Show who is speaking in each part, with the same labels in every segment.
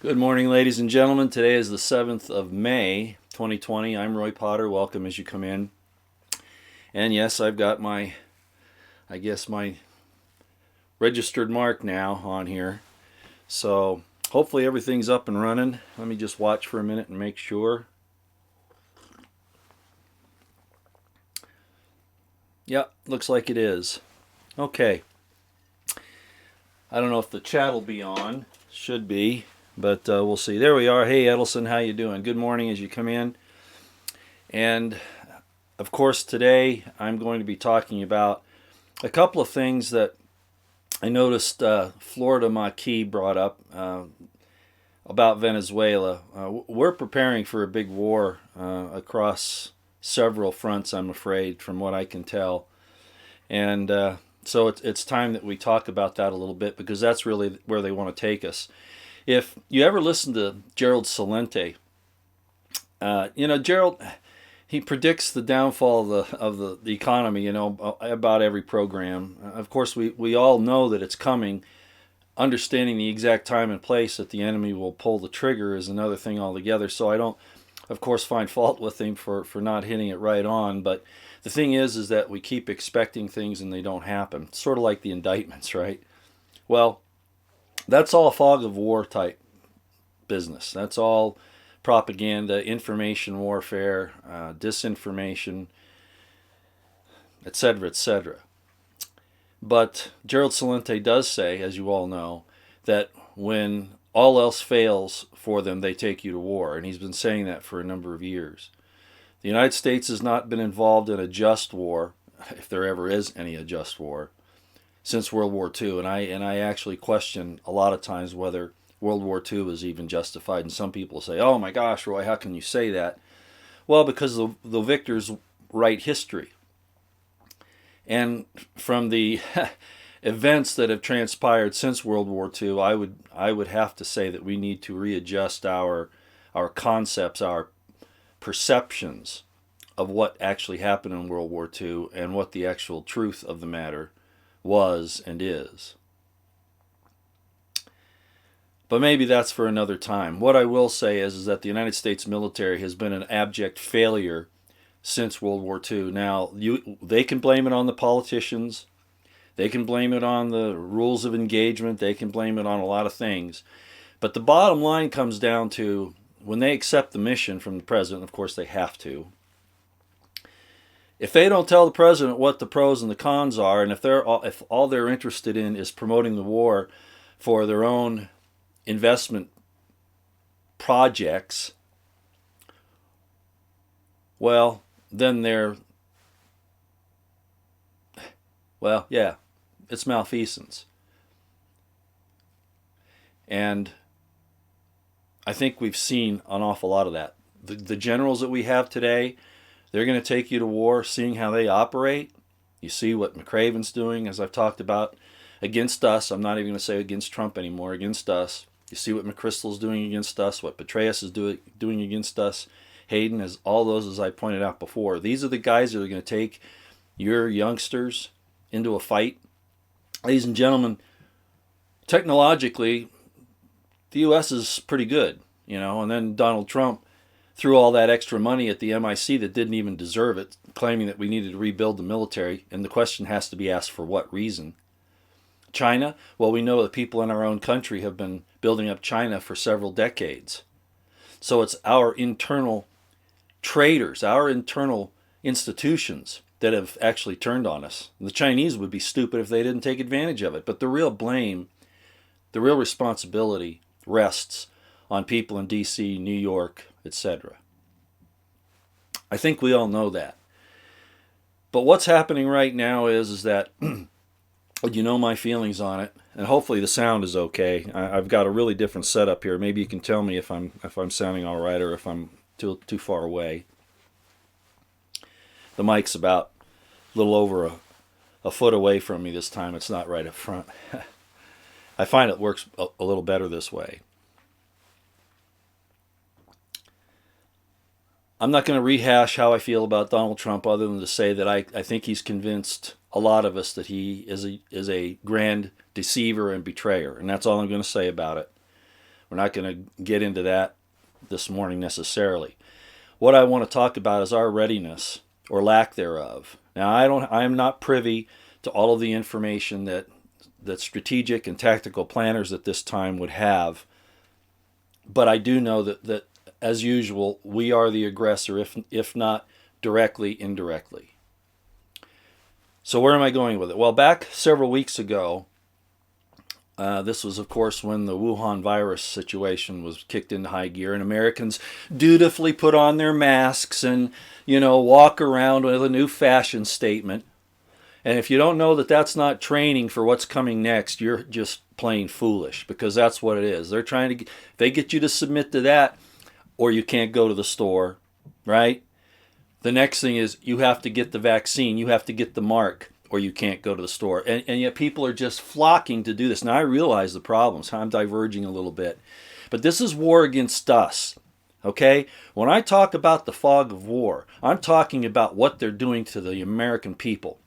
Speaker 1: Good morning, ladies and gentlemen. Today is the 7th of May, 2020. I'm Roy Potter. Welcome as you come in. And yes, I've got my registered mark now on here. So hopefully everything's up and running. Let me just watch for a minute and make sure. Yep, looks like it is. Okay. I don't know if the chat will be on. Should be. But we'll see. There we are. Hey, Edelson, how you doing? Good morning as you come in. And, of course, today I'm going to be talking about a couple of things that I noticed Florida Maquis brought up about Venezuela. We're preparing for a big war across several fronts, I'm afraid, from what I can tell. And so it's time that we talk about that a little bit because that's really where they want to take us. If you ever listen to Gerald Celente, Gerald, he predicts the downfall of the economy, about every program. Of course, we all know that it's coming. Understanding the exact time and place that the enemy will pull the trigger is another thing altogether. So I don't, of course, find fault with him for not hitting it right on. But the thing is that we keep expecting things and they don't happen. Sort of like the indictments, right? Well, that's all fog of war type business. That's all propaganda, information warfare, disinformation, etc., etc. But Gerald Celente does say, as you all know, that when all else fails for them, they take you to war. And he's been saying that for a number of years. The United States has not been involved in a just war, if there ever is any a just war, since World War II, and I actually question a lot of times whether World War II was even justified. And some people say, "Oh my gosh, Roy, how can you say that?" Well, because the victors write history, and from the events that have transpired since World War II, I would have to say that we need to readjust our concepts, our perceptions of what actually happened in World War II and what the actual truth of the matter was and is. But maybe that's for another time. What I will say is that the United States military has been an abject failure since World War II. Now, they can blame it on the politicians. They can blame it on the rules of engagement. They can blame it on a lot of things. But the bottom line comes down to when they accept the mission from the president, of course they have to. If they don't tell the president what the pros and the cons are, and if all they're interested in is promoting the war for their own investment projects, well, then it's malfeasance. And I think we've seen an awful lot of that. The generals that we have today, they're going to take you to war, seeing how they operate. You see what McRaven's doing, as I've talked about, against us. I'm not even going to say against Trump anymore, against us. You see what McChrystal's doing against us, what Petraeus is doing against us. Hayden, as all those, as I pointed out before. These are the guys that are going to take your youngsters into a fight. Ladies and gentlemen, technologically, the U.S. is pretty good, and then Donald Trump threw all that extra money at the MIC that didn't even deserve it, claiming that we needed to rebuild the military. And the question has to be asked, for what reason? China? Well, we know that people in our own country have been building up China for several decades. So it's our internal traders, our internal institutions that have actually turned on us. The Chinese would be stupid if they didn't take advantage of it. But the real blame, the real responsibility rests on people in D.C., New York, etc. I think we all know that. But what's happening right now is that you know my feelings on it, and hopefully the sound is okay. I've got a really different setup here. Maybe you can tell me if I'm sounding all right or if I'm too far away. The mic's about a little over a foot away from me this time. It's not right up front. I find it works a little better this way. I'm not going to rehash how I feel about Donald Trump other than to say that I think he's convinced a lot of us that he is a grand deceiver and betrayer. And that's all I'm going to say about it. We're not going to get into that this morning necessarily. What I want to talk about is our readiness or lack thereof. Now, I am not privy to all of the information that strategic and tactical planners at this time would have, but I do know that as usual, we are the aggressor, if not directly, indirectly. So where am I going with it? Well, back several weeks ago, this was, of course, when the Wuhan virus situation was kicked into high gear, and Americans dutifully put on their masks and, walk around with a new fashion statement. And if you don't know that that's not training for what's coming next, you're just plain foolish, because that's what it is. They're trying to, they get you to submit to that, or you can't go to the store, right? The next thing is you have to get the vaccine, you have to get the mark, or you can't go to the store. And yet people are just flocking to do this. Now I realize the problems. I'm diverging a little bit. But this is war against us, okay? When I talk about the fog of war, I'm talking about what they're doing to the American people.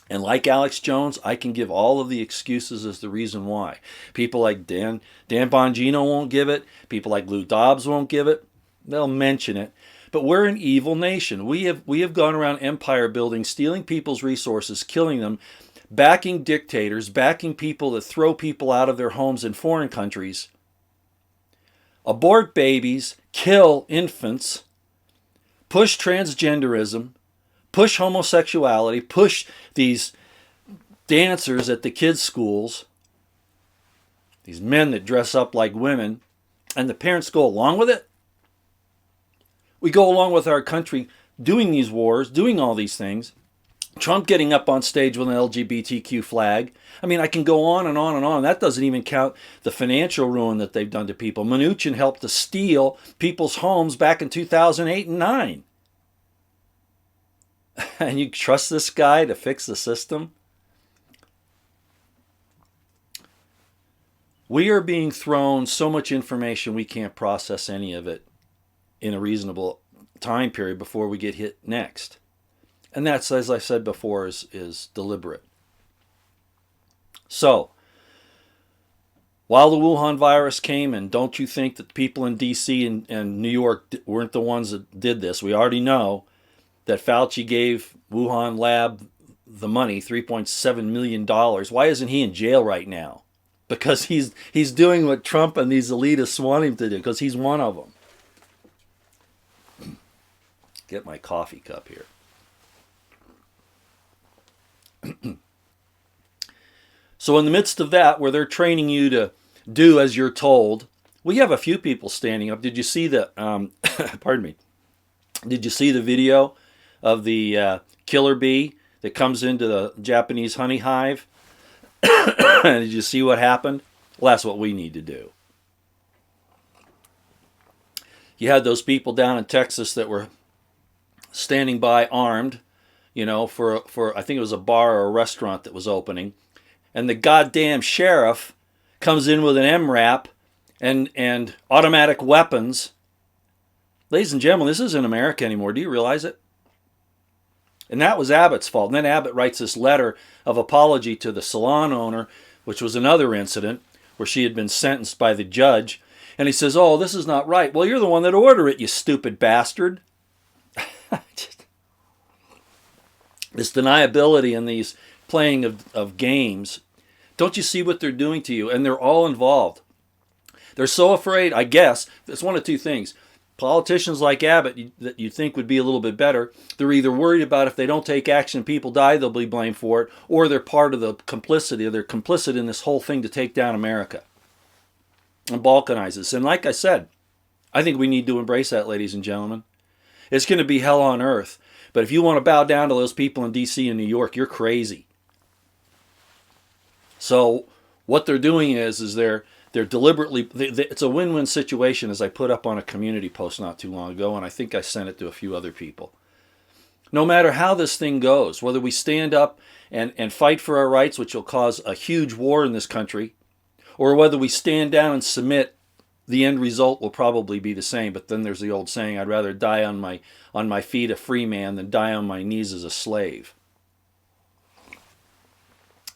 Speaker 1: And like Alex Jones, I can give all of the excuses as the reason why. People like Dan Bongino won't give it. People like Lou Dobbs won't give it. They'll mention it. But we're an evil nation. We have gone around empire building, stealing people's resources, killing them, backing dictators, backing people that throw people out of their homes in foreign countries, abort babies, kill infants, push transgenderism, push homosexuality, push these dancers at the kids' schools, these men that dress up like women, and the parents go along with it. We go along with our country doing these wars, doing all these things. Trump getting up on stage with an LGBTQ flag. I mean, I can go on and on and on. That doesn't even count the financial ruin that they've done to people. Mnuchin helped to steal people's homes back in 2008 and 9. And you trust this guy to fix the system? We are being thrown so much information we can't process any of it in a reasonable time period before we get hit next. And that's, as I said before, is deliberate. So, while the Wuhan virus came, and don't you think that the people in D.C. and New York weren't the ones that did this? We already know that Fauci gave Wuhan lab the money, $3.7 million. Why isn't he in jail right now? Because he's doing what Trump and these elitists want him to do, because he's one of them. Get my coffee cup here. So in the midst of that, where they're training you to do as you're told, we have a few people standing up. Did you see the, pardon me, did you see the video of the killer bee that comes into the Japanese honey hive? Did you see what happened? Well, that's what we need to do. You had those people down in Texas that were standing by armed, for I think it was a bar or a restaurant that was opening. And the goddamn sheriff comes in with an MRAP and automatic weapons. Ladies and gentlemen, this isn't America anymore. Do you realize it? And that was Abbott's fault. And then Abbott writes this letter of apology to the salon owner, which was another incident where she had been sentenced by the judge. And he says, oh, this is not right. Well, you're the one that ordered it, you stupid bastard. This deniability and these playing of games. Don't you see what they're doing to you? And they're all involved. They're so afraid, I guess, it's one of two things. Politicians like Abbott that you think would be a little bit better, they're either worried about if they don't take action, people die, they'll be blamed for it, or they're part of the complicity, or they're complicit in this whole thing to take down America and balkanize us. And like I said, I think we need to embrace that, ladies and gentlemen. It's going to be hell on earth. But if you want to bow down to those people in D.C. and New York, you're crazy. So what they're doing is they're deliberately, it's a win-win situation, as I put up on a community post not too long ago, and I think I sent it to a few other people. No matter how this thing goes, whether we stand up and fight for our rights, which will cause a huge war in this country, or whether we stand down and submit, the end result will probably be the same. But then there's the old saying, I'd rather die on my feet a free man than die on my knees as a slave.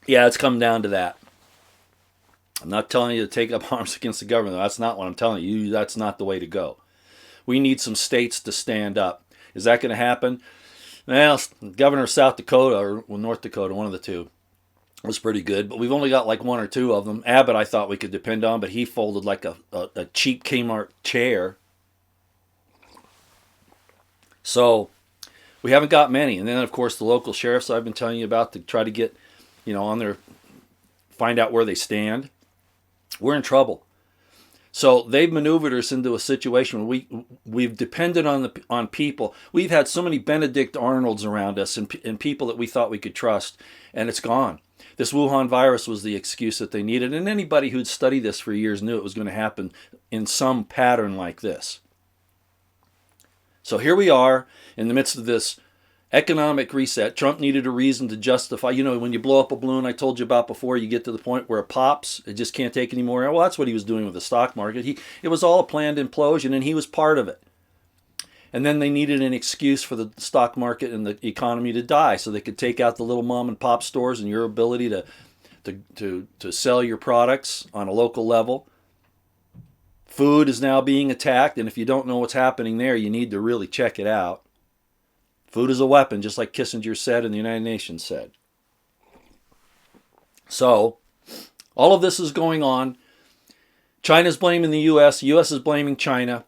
Speaker 1: Yeah, it's come down to that. I'm not telling you to take up arms against the government. That's not what I'm telling you. That's not the way to go. We need some states to stand up. Is that going to happen? Well, Governor of South Dakota, or North Dakota, one of the two, was pretty good, but we've only got like one or two of them. Abbott, I thought we could depend on, but he folded like a cheap Kmart chair. So we haven't got many. And then, of course, the local sheriffs I've been telling you about to try to get, on their, find out where they stand. We're in trouble. So they've maneuvered us into a situation where we've depended on people. We've had so many Benedict Arnolds around us and people that we thought we could trust, and it's gone. This Wuhan virus was the excuse that they needed, and anybody who'd studied this for years knew it was going to happen in some pattern like this. So here we are in the midst of this economic reset. Trump needed a reason to justify, when you blow up a balloon I told you about before, you get to the point where it pops, it just can't take anymore. Well, that's what he was doing with the stock market. It was all a planned implosion, and he was part of it. And then they needed an excuse for the stock market and the economy to die so they could take out the little mom and pop stores and your ability to sell your products on a local level. Food is now being attacked, and if you don't know what's happening there, you need to really check it out. Food is a weapon, just like Kissinger said and the United Nations said. So, all of this is going on. China's blaming the U.S. The U.S. is blaming China.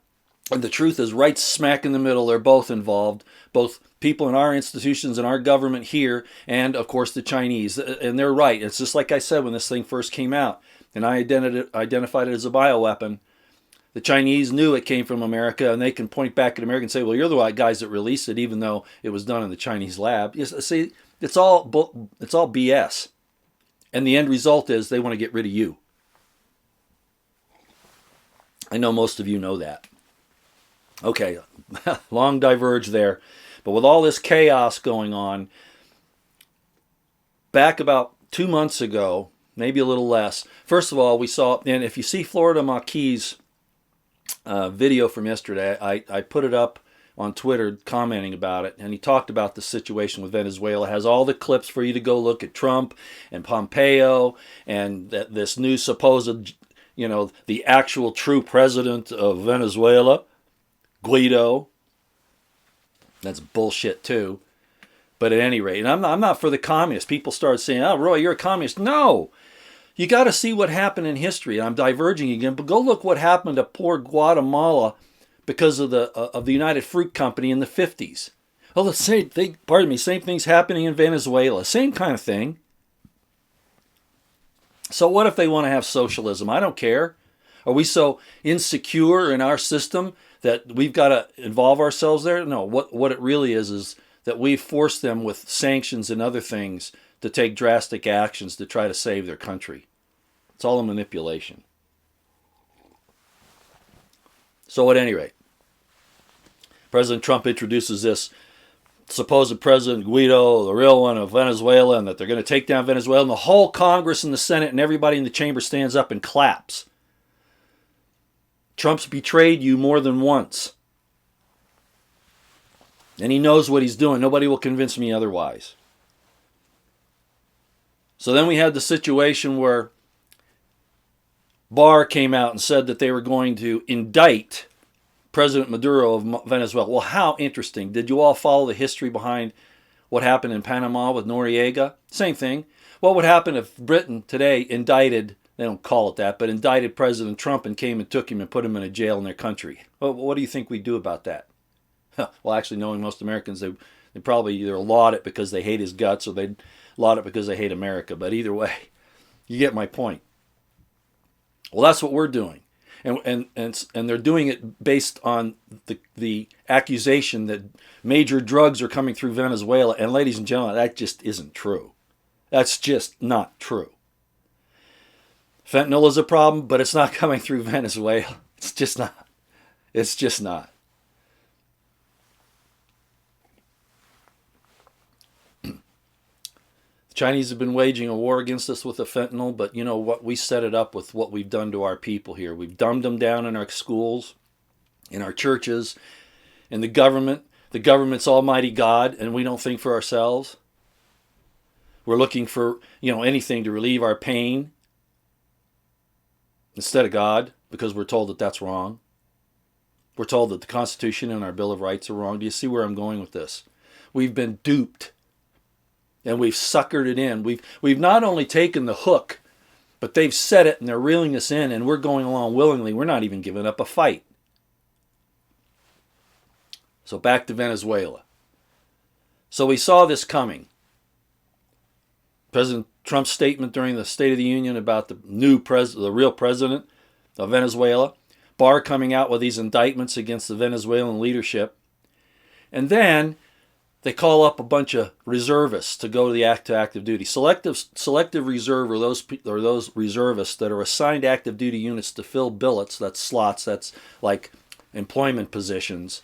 Speaker 1: And the truth is right smack in the middle. They're both involved. Both people in our institutions and our government here and, of course, the Chinese. And they're right. It's just like I said when this thing first came out. And I identified it as a bioweapon. The Chinese knew it came from America, and they can point back at America and say, well, you're the guys that released it, even though it was done in the Chinese lab. See, it's all BS. And the end result is they want to get rid of you. I know most of you know that. Okay, long diverge there. But with all this chaos going on, back about 2 months ago, maybe a little less, first of all, we saw, and if you see Florida Maquis' video from yesterday, I put it up on Twitter commenting about it, and he talked about the situation with Venezuela. It has all the clips for you to go look at Trump and Pompeo and this new supposed, the actual true president of Venezuela, Guido. That's bullshit too. But at any rate, and I'm not for the communists. People start saying, oh, Roy, you're a communist. No. You got to see what happened in history. I'm diverging again, but go look what happened to poor Guatemala because of the United Fruit Company in the 50s. Well, the same thing's happening in Venezuela. Same kind of thing. So what if they want to have socialism? I don't care. Are we so insecure in our system that we've got to involve ourselves there? No, what it really is that we've forced them with sanctions and other things to take drastic actions to try to save their country. It's all a manipulation. So at any rate, President Trump introduces this supposed President Guido, the real one of Venezuela, and that they're going to take down Venezuela, and the whole Congress and the Senate and everybody in the chamber stands up and claps. Trump's betrayed you more than once. And he knows what he's doing. Nobody will convince me otherwise. So then we had the situation where Barr came out and said that they were going to indict President Maduro of Venezuela. Well, how interesting. Did you all follow the history behind what happened in Panama with Noriega? Same thing. What would happen if Britain today indicted, they don't call it that, but indicted President Trump and came and took him and put him in a jail in their country? Well, what do you think we'd do about that? Well, actually, knowing most Americans, they probably either laud it because they hate his guts or they'd laud it because they hate America. But either way, you get my point. Well, that's what we're doing. And they're doing it based on the accusation that major drugs are coming through Venezuela. And ladies and gentlemen, that just isn't true. That's just not true. Fentanyl is a problem, but it's not coming through Venezuela. It's just not. It's just not. Chinese have been waging a war against us with the fentanyl, but you know what? We set it up with what we've done to our people here. We've dumbed them down in our schools, in our churches, in the government. The government's almighty God, and we don't think for ourselves. We're looking for, anything to relieve our pain. instead of God, because we're told that that's wrong. We're told that the Constitution and our Bill of Rights are wrong. Do you see where I'm going with this? We've been duped, and we've suckered it in. We've not only taken the hook, but they've set it, and they're reeling us in, and we're going along willingly. We're not even giving up a fight. So back to Venezuela. So we saw this coming. President Trump's statement during the State of the Union about the real president of Venezuela. Barr coming out with these indictments against the Venezuelan leadership. And then they call up a bunch of reservists to go to the active duty. Selective reserve are those reservists that are assigned active duty units to fill billets, that's slots, that's like employment positions,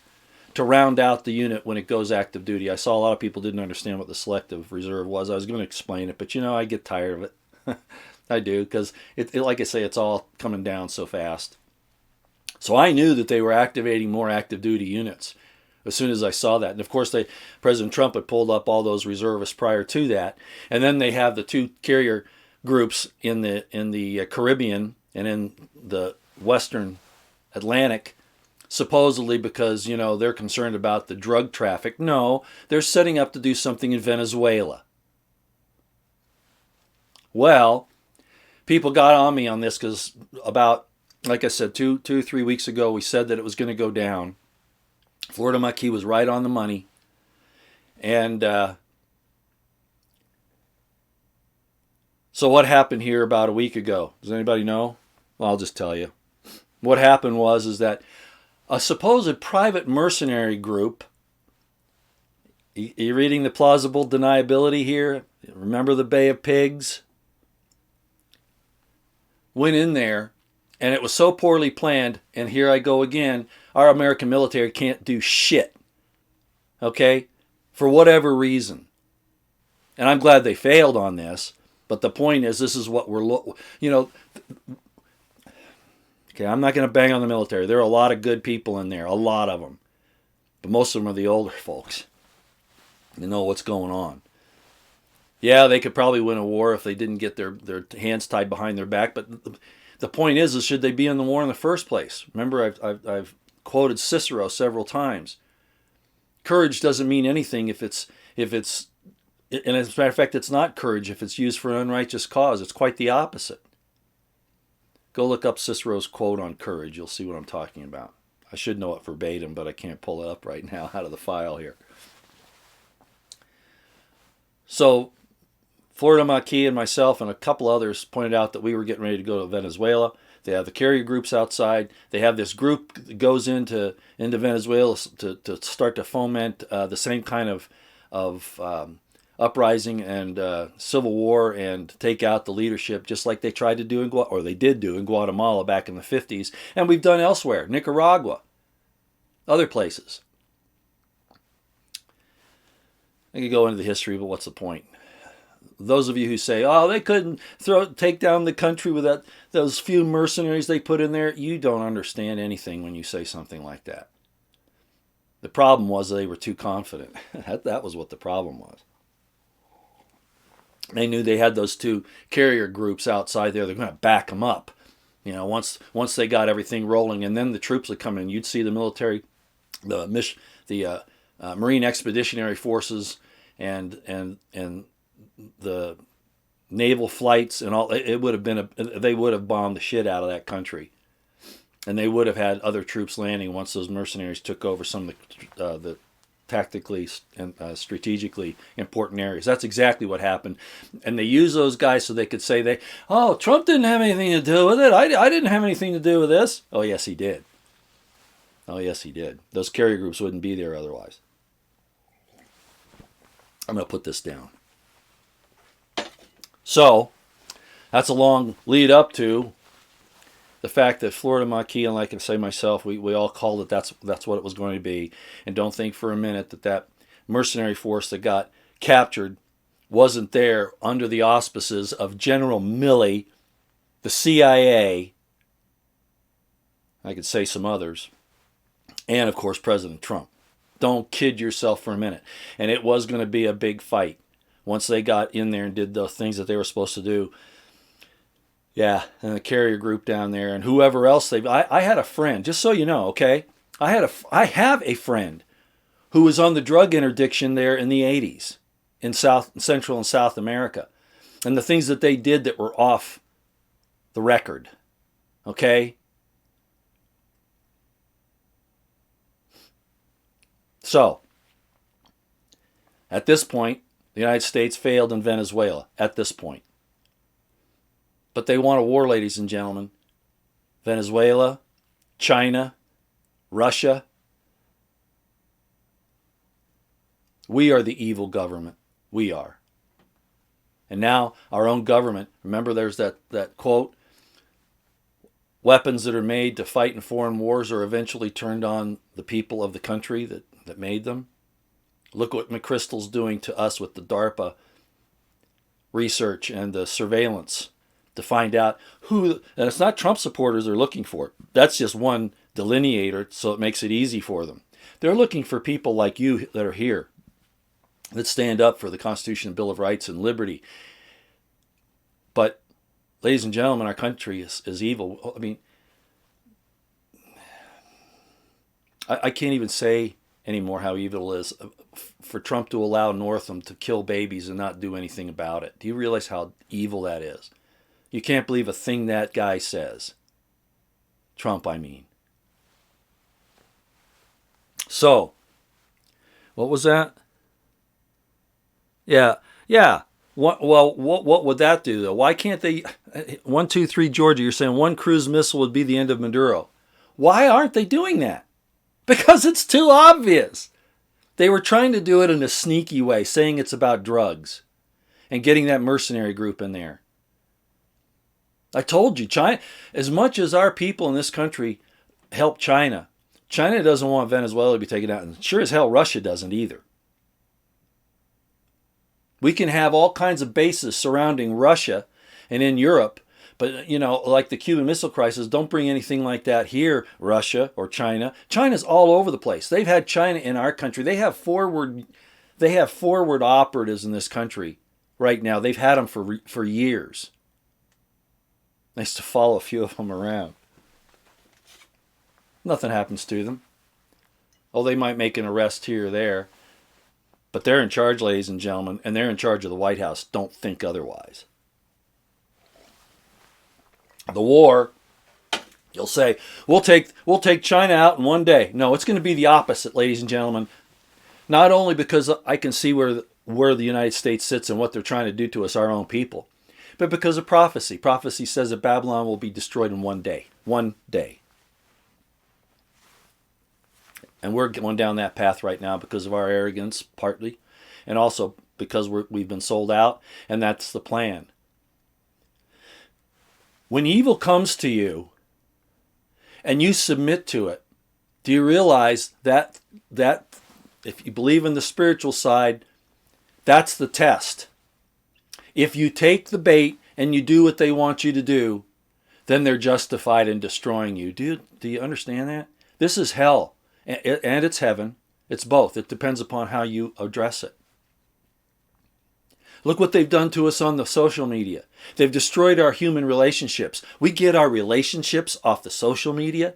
Speaker 1: to round out the unit when it goes active duty. I saw a lot of people didn't understand what the selective reserve was. I was going to explain it, but I get tired of it. I do, because like I say, it's all coming down so fast. So I knew that they were activating more active duty units as soon as I saw that. And of course, President Trump had pulled up all those reservists prior to that. And then they have the two carrier groups in the Caribbean and in the Western Atlantic, supposedly because, they're concerned about the drug traffic. No, they're setting up to do something in Venezuela. Well, people got on me on this because about, like I said, 3 weeks ago, we said that it was going to go down. Florida Maquis was right on the money. And so what happened here about a week ago? Does anybody know? Well, I'll just tell you. What happened is that a supposed private mercenary group, you reading the plausible deniability here? Remember the Bay of Pigs? Went in there, and it was so poorly planned, and here I go again, our American military can't do shit, okay, for whatever reason. And I'm glad they failed on this, but the point is, this is what okay, I'm not going to bang on the military. There are a lot of good people in there, a lot of them. But most of them are the older folks. They know what's going on. Yeah, they could probably win a war if they didn't get their hands tied behind their back. But the point is should they be in the war in the first place? Remember, I've quoted Cicero several times. Courage doesn't mean anything if it's, and as a matter of fact, it's not courage if it's used for an unrighteous cause. It's quite the opposite. Go look up Cicero's quote on courage. You'll see what I'm talking about. I should know it verbatim, but I can't pull it up right now out of the file here. So Florida Maquis and myself and a couple others pointed out that we were getting ready to go to Venezuela. They have the carrier groups outside. They have this group that goes into Venezuela to start to foment the same kind of uprising and civil war and take out the leadership, just like they tried to do they did do in Guatemala back in the 50s, and we've done elsewhere, Nicaragua, other places. I could go into the history, but what's the point? Those of you who say, they couldn't take down the country with those few mercenaries they put in there, you don't understand anything when you say something like that. The problem was they were too confident. That was what the problem was. They knew they had those two carrier groups outside there. They're going to back them up. Once they got everything rolling, and then the troops would come in. You'd see the military, the Marine Expeditionary Forces, and the naval flights and all. It would have been they would have bombed the shit out of that country, and they would have had other troops landing once those mercenaries took over some of the tactically and strategically important areas. That's exactly what happened. And they used those guys so they could say Trump didn't have anything to do with it. I didn't have anything to do with this. Oh, yes, he did. Oh, yes, he did. Those carrier groups wouldn't be there otherwise. I'm going to put this down. So, that's a long lead up to the fact that Florida Maquis, and like I say myself, we all called it that's what it was going to be. And don't think for a minute that mercenary force that got captured wasn't there under the auspices of General Milley, the CIA, I could say some others, and of course President Trump. Don't kid yourself for a minute. And it was going to be a big fight once they got in there and did the things that they were supposed to do. Yeah, and the carrier group down there, and whoever else they. I had a friend, just so you know, okay. I have a friend who was on the drug interdiction there in the '80s in Central and South America, and the things that they did that were off the record. Okay, so at this point, the United States failed in Venezuela. At this point, but they want a war, ladies and gentlemen. Venezuela, China, Russia. We are the evil government. We are. And now our own government, remember there's that quote, weapons that are made to fight in foreign wars are eventually turned on the people of the country that made them. Look what McChrystal's doing to us with the DARPA research and the surveillance to find out who, and it's not Trump supporters they're looking for. That's just one delineator, so it makes it easy for them. They're looking for people like you that are here, that stand up for the Constitution and Bill of Rights and liberty. But, ladies and gentlemen, our country is evil. I mean, I can't even say anymore how evil it is for Trump to allow Northam to kill babies and not do anything about it. Do you realize how evil that is? You can't believe a thing that guy says. Trump, I mean. So, what was that? Yeah. What would that do, though? Why can't they... 1, 2, 3, Georgia, you're saying one cruise missile would be the end of Maduro. Why aren't they doing that? Because it's too obvious. They were trying to do it in a sneaky way, saying it's about drugs and getting that mercenary group in there. I told you, China, as much as our people in this country help China, China doesn't want Venezuela to be taken out, and sure as hell Russia doesn't either. We can have all kinds of bases surrounding Russia and in Europe, but, you know, like the Cuban Missile Crisis, don't bring anything like that here, Russia or China. China's all over the place. They've had China in our country. They have forward operatives in this country right now. They've had them for years. Nice to follow a few of them around. Nothing happens to them. Oh, they might make an arrest here or there. But they're in charge, ladies and gentlemen, and they're in charge of the White House. Don't think otherwise. The war, you'll say, we'll take China out in one day. No, it's going to be the opposite, ladies and gentlemen. Not only because I can see where the United States sits and what they're trying to do to us, our own people, but because of prophecy. Prophecy says that Babylon will be destroyed in one day. One day. And we're going down that path right now because of our arrogance, partly, and also because we've been sold out, and that's the plan. When evil comes to you and you submit to it, do you realize that if you believe in the spiritual side, that's the test. If you take the bait and you do what they want you to do, then they're justified in destroying you. Do you understand that? This is hell, and it's heaven. It's both. It depends upon how you address it. Look what they've done to us on the social media. They've destroyed our human relationships. We get our relationships off the social media.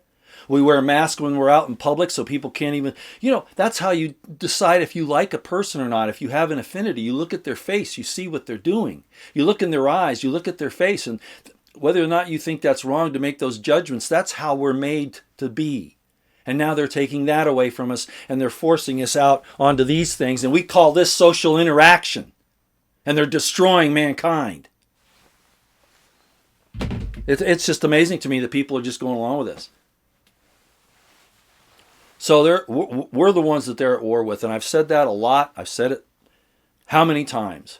Speaker 1: We wear masks when we're out in public so people can't even... You know, that's how you decide if you like a person or not. If you have an affinity, you look at their face, you see what they're doing. You look in their eyes, you look at their face, and whether or not you think that's wrong to make those judgments, that's how we're made to be. And now they're taking that away from us, and they're forcing us out onto these things, and we call this social interaction. And they're destroying mankind. It's just amazing to me that people are just going along with this. So we're the ones that they're at war with, and I've said that a lot. I've said it how many times?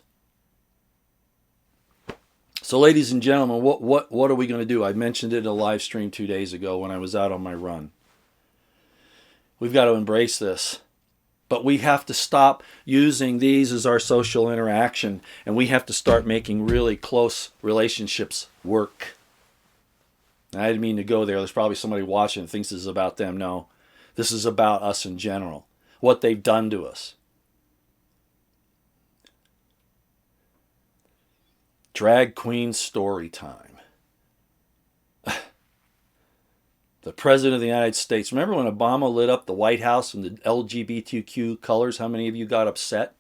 Speaker 1: So, ladies and gentlemen, what are we going to do? I mentioned it in a live stream 2 days ago when I was out on my run. We've got to embrace this. But we have to stop using these as our social interaction, and we have to start making really close relationships work. And I didn't mean to go there. There's probably somebody watching that thinks this is about them. No, this is about us in general, what they've done to us. Drag queen story time. the President of the United States. Remember when Obama lit up the White House in the LGBTQ colors? How many of you got upset?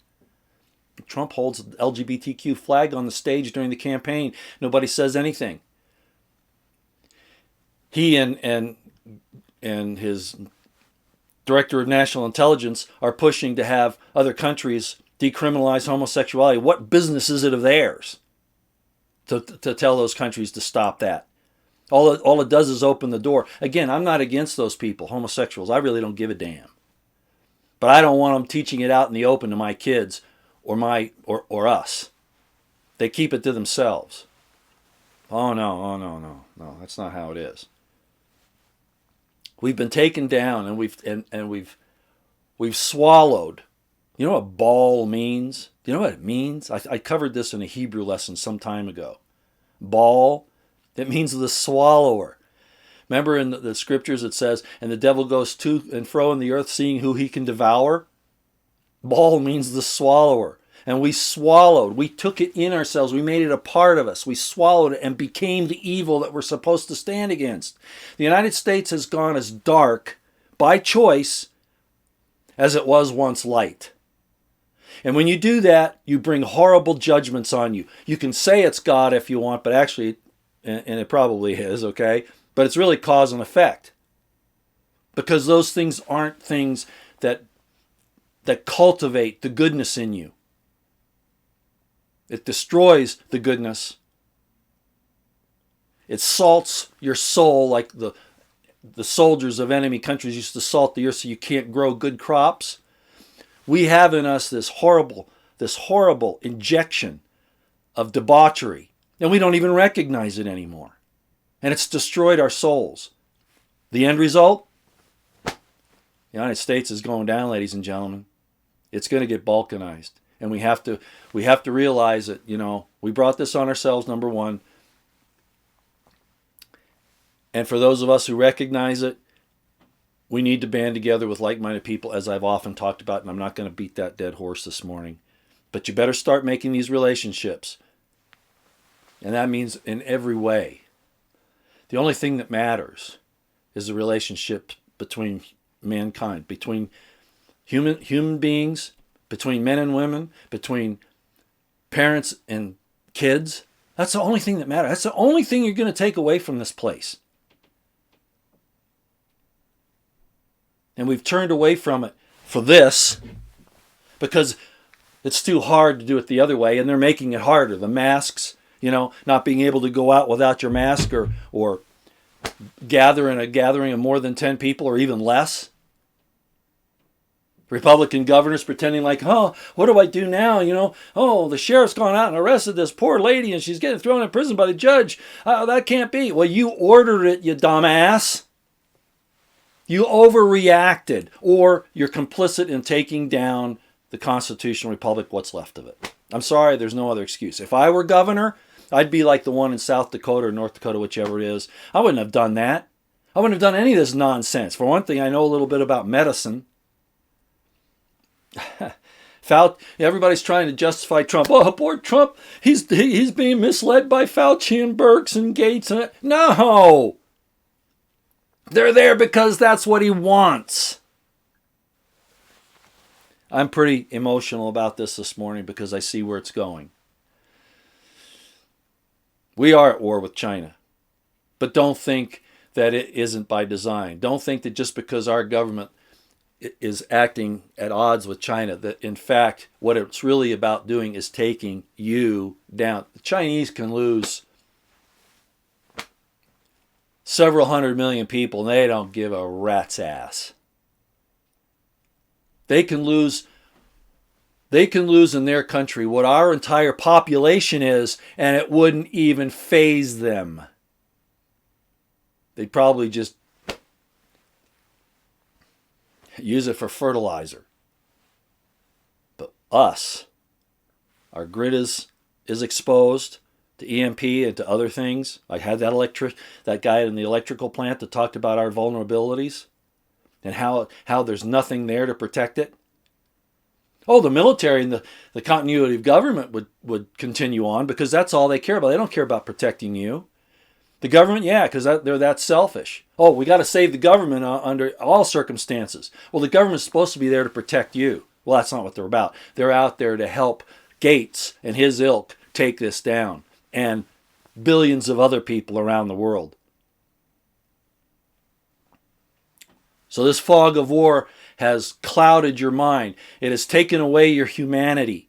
Speaker 1: Trump holds the LGBTQ flag on the stage during the campaign. Nobody says anything. He and his Director of National Intelligence are pushing to have other countries decriminalize homosexuality. What business is it of theirs to tell those countries to stop that? All it does is open the door. Again, I'm not against those people, homosexuals. I really don't give a damn. But I don't want them teaching it out in the open to my kids or us. They keep it to themselves. Oh no, that's not how it is. We've been taken down and we've swallowed. You know what ball means? Do you know what it means? I covered this in a Hebrew lesson some time ago. Ball, it means the swallower. Remember in the scriptures it says, and the devil goes to and fro in the earth seeing who he can devour? Ball means the swallower. And we swallowed. We took it in ourselves. We made it a part of us. We swallowed it and became the evil that we're supposed to stand against. The United States has gone as dark by choice as it was once light. And when you do that, you bring horrible judgments on you. You can say it's God if you want, but actually, and it probably is, okay? But it's really cause and effect. Because those things aren't things that cultivate the goodness in you. It destroys the goodness. It salts your soul like the soldiers of enemy countries used to salt the earth so you can't grow good crops. We have in us this horrible injection of debauchery, and we don't even recognize it anymore. And it's destroyed our souls. The end result? The United States is going down, ladies and gentlemen. It's going to get balkanized. And we have to realize that, we brought this on ourselves, number one. And for those of us who recognize it, we need to band together with like-minded people, as I've often talked about, and I'm not going to beat that dead horse this morning. But you better start making these relationships. And that means in every way. The only thing that matters is the relationship between mankind, between human beings, between men and women, between parents and kids. That's the only thing that matters. That's the only thing you're going to take away from this place. And we've turned away from it for this because it's too hard to do it the other way, and they're making it harder. The masks, not being able to go out without your mask or gather in a gathering of more than 10 people or even less. Republican governors pretending like, what do I do now? The sheriff's gone out and arrested this poor lady and she's getting thrown in prison by the judge. That can't be. Well, you ordered it, you dumbass. You overreacted, or you're complicit in taking down the constitutional republic, what's left of it. I'm sorry, there's no other excuse. If I were governor, I'd be like the one in South Dakota or North Dakota, whichever it is. I wouldn't have done that. I wouldn't have done any of this nonsense. For one thing, I know a little bit about medicine. Everybody's trying to justify Trump. Oh, poor Trump. He's being misled by Fauci and Birx and Gates. No! They're there because that's what he wants. I'm pretty emotional about this morning because I see where it's going. We are at war with China. But don't think that it isn't by design. Don't think that just because our government is acting at odds with China, that in fact what it's really about doing is taking you down. The Chinese can lose several 100 million people and they don't give a rat's ass. They can lose in their country what our entire population is, and it wouldn't even faze them. They'd probably just use it for fertilizer. But us, our grid is exposed to EMP and to other things. I had that guy in the electrical plant that talked about our vulnerabilities and how there's nothing there to protect it. Oh, the military and the continuity of government would continue on because that's all they care about. They don't care about protecting you. The government, yeah, because they're that selfish. Oh, we got to save the government under all circumstances. Well, the government's supposed to be there to protect you. Well, that's not what they're about. They're out there to help Gates and his ilk take this down, and billions of other people around the world. So this fog of war has clouded your mind. It has taken away your humanity.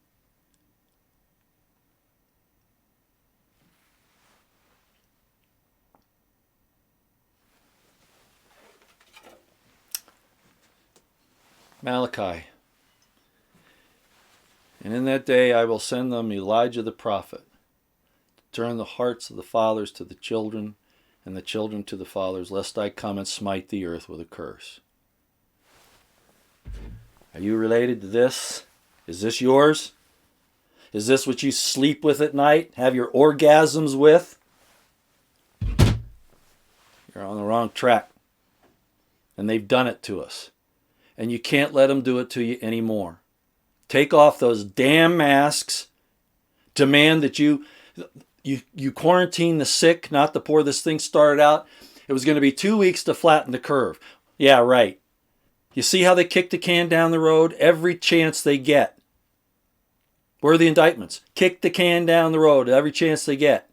Speaker 1: Malachi. And in that day I will send them Elijah the prophet, to turn the hearts of the fathers to the children, and the children to the fathers, lest I come and smite the earth with a curse. Are you related to this? Is this yours? Is this what you sleep with at night? Have your orgasms with? You're on the wrong track. And they've done it to us. And you can't let them do it to you anymore. Take off those damn masks. Demand that you quarantine the sick, not the poor. This thing started out, it was going to be 2 weeks to flatten the curve. Yeah, right. You see how they kick the can down the road every chance they get. Where are the indictments? Kick the can down the road every chance they get.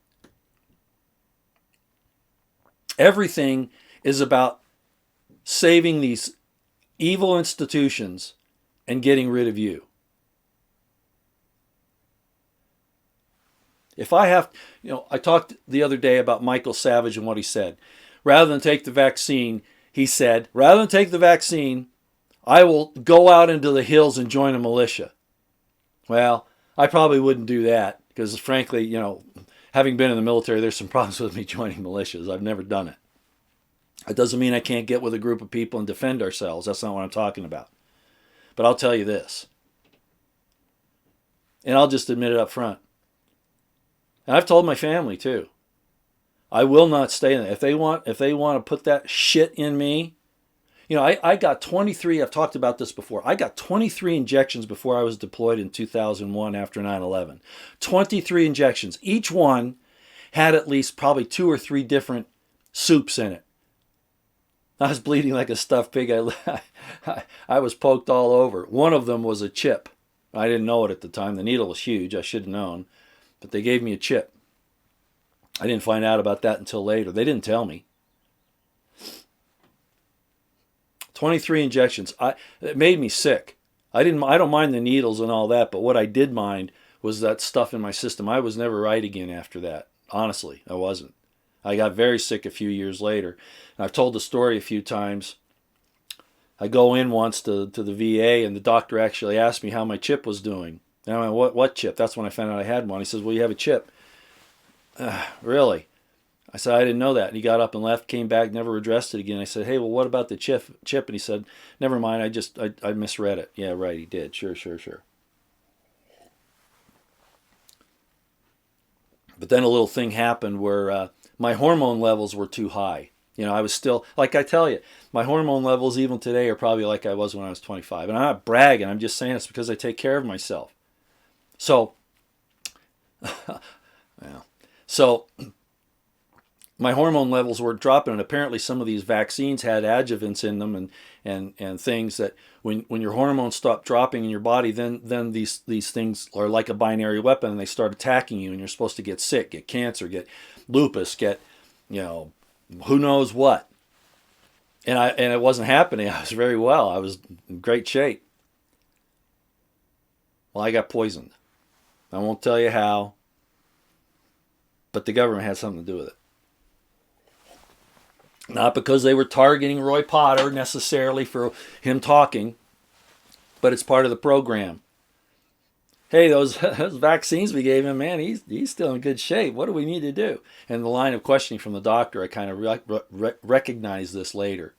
Speaker 1: Everything is about saving these evil institutions and getting rid of you. If I have, I talked the other day about Michael Savage and what he said. Rather than take the vaccine, he said, rather than take the vaccine, I will go out into the hills and join a militia. Well, I probably wouldn't do that because, frankly, having been in the military, there's some problems with me joining militias. I've never done it. It doesn't mean I can't get with a group of people and defend ourselves. That's not what I'm talking about. But I'll tell you this, and I'll just admit it up front. And I've told my family too. I will not stay in it. If they want to put that shit in me, I got 23, I've talked about this before. I got 23 injections before I was deployed in 2001 after 9/11. 23 injections. Each one had at least probably 2 or 3 different soups in it. I was bleeding like a stuffed pig. I was poked all over. One of them was a chip. I didn't know it at the time. The needle was huge. I should have known. But they gave me a chip. I didn't find out about that until later. They didn't tell me. 23 injections. It made me sick. I don't mind the needles and all that, but what I did mind was that stuff in my system. I was never right again after that. Honestly, I wasn't. I got very sick a few years later. And I've told the story a few times. I go in once to the VA, and the doctor actually asked me how my chip was doing. And I went, what chip? That's when I found out I had one. He says, well, you have a chip. Really? I said, I didn't know that. And he got up and left, came back, never addressed it again. I said, hey, well, what about the chip? And he said, never mind, I misread it. Yeah, right, he did. Sure. But then a little thing happened where my hormone levels were too high. I was still, like I tell you, my hormone levels even today are probably like I was when I was 25. And I'm not bragging, I'm just saying it's because I take care of myself. So, my hormone levels were dropping, and apparently some of these vaccines had adjuvants in them and things that when your hormones stop dropping in your body, then these things are like a binary weapon, and they start attacking you, and you're supposed to get sick, get cancer, get lupus, get, who knows what. And it wasn't happening. I was very well. I was in great shape. Well, I got poisoned. I won't tell you how, but the government had something to do with it. Not because they were targeting Roy Potter necessarily for him talking, but it's part of the program. Hey, those vaccines we gave him, man, he's still in good shape. What do we need to do? And the line of questioning from the doctor, I kind of recognized this later.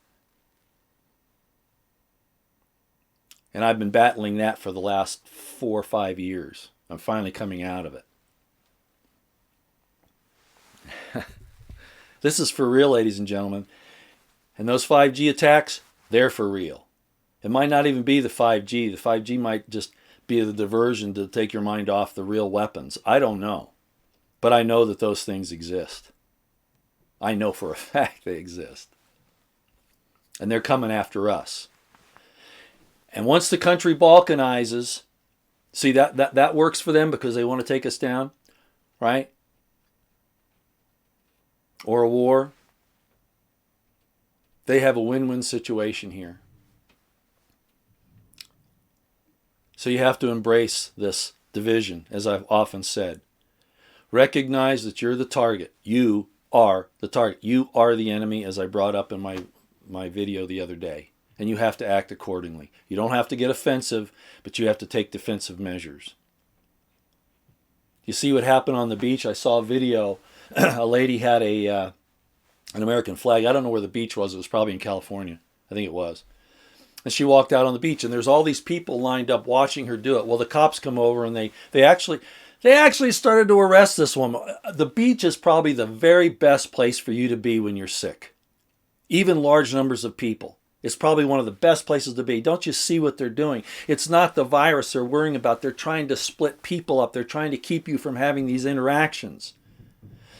Speaker 1: And I've been battling that for the last 4 or 5 years. I'm finally coming out of it. This is for real, ladies and gentlemen. And those 5G attacks, they're for real. It might not even be the 5G. The 5G might just be the diversion to take your mind off the real weapons. I don't know. But I know that those things exist. I know for a fact they exist. And they're coming after us. And once the country balkanizes, see, that works for them because they want to take us down, right? Or a war. They have a win-win situation here. So you have to embrace this division, as I've often said. Recognize that you're the target. You are the target. You are the enemy, as I brought up in my video the other day. And you have to act accordingly. You don't have to get offensive, but you have to take defensive measures. You see what happened on the beach? I saw a video. A lady had an American flag. I don't know where the beach was. It was probably in California. I think it was. And she walked out on the beach, and there's all these people lined up watching her do it. Well, the cops come over, and they actually started to arrest this woman. The beach is probably the very best place for you to be when you're sick. Even large numbers of people. It's probably one of the best places to be. Don't you see what they're doing? It's not the virus they're worrying about. They're trying to split people up. They're trying to keep you from having these interactions.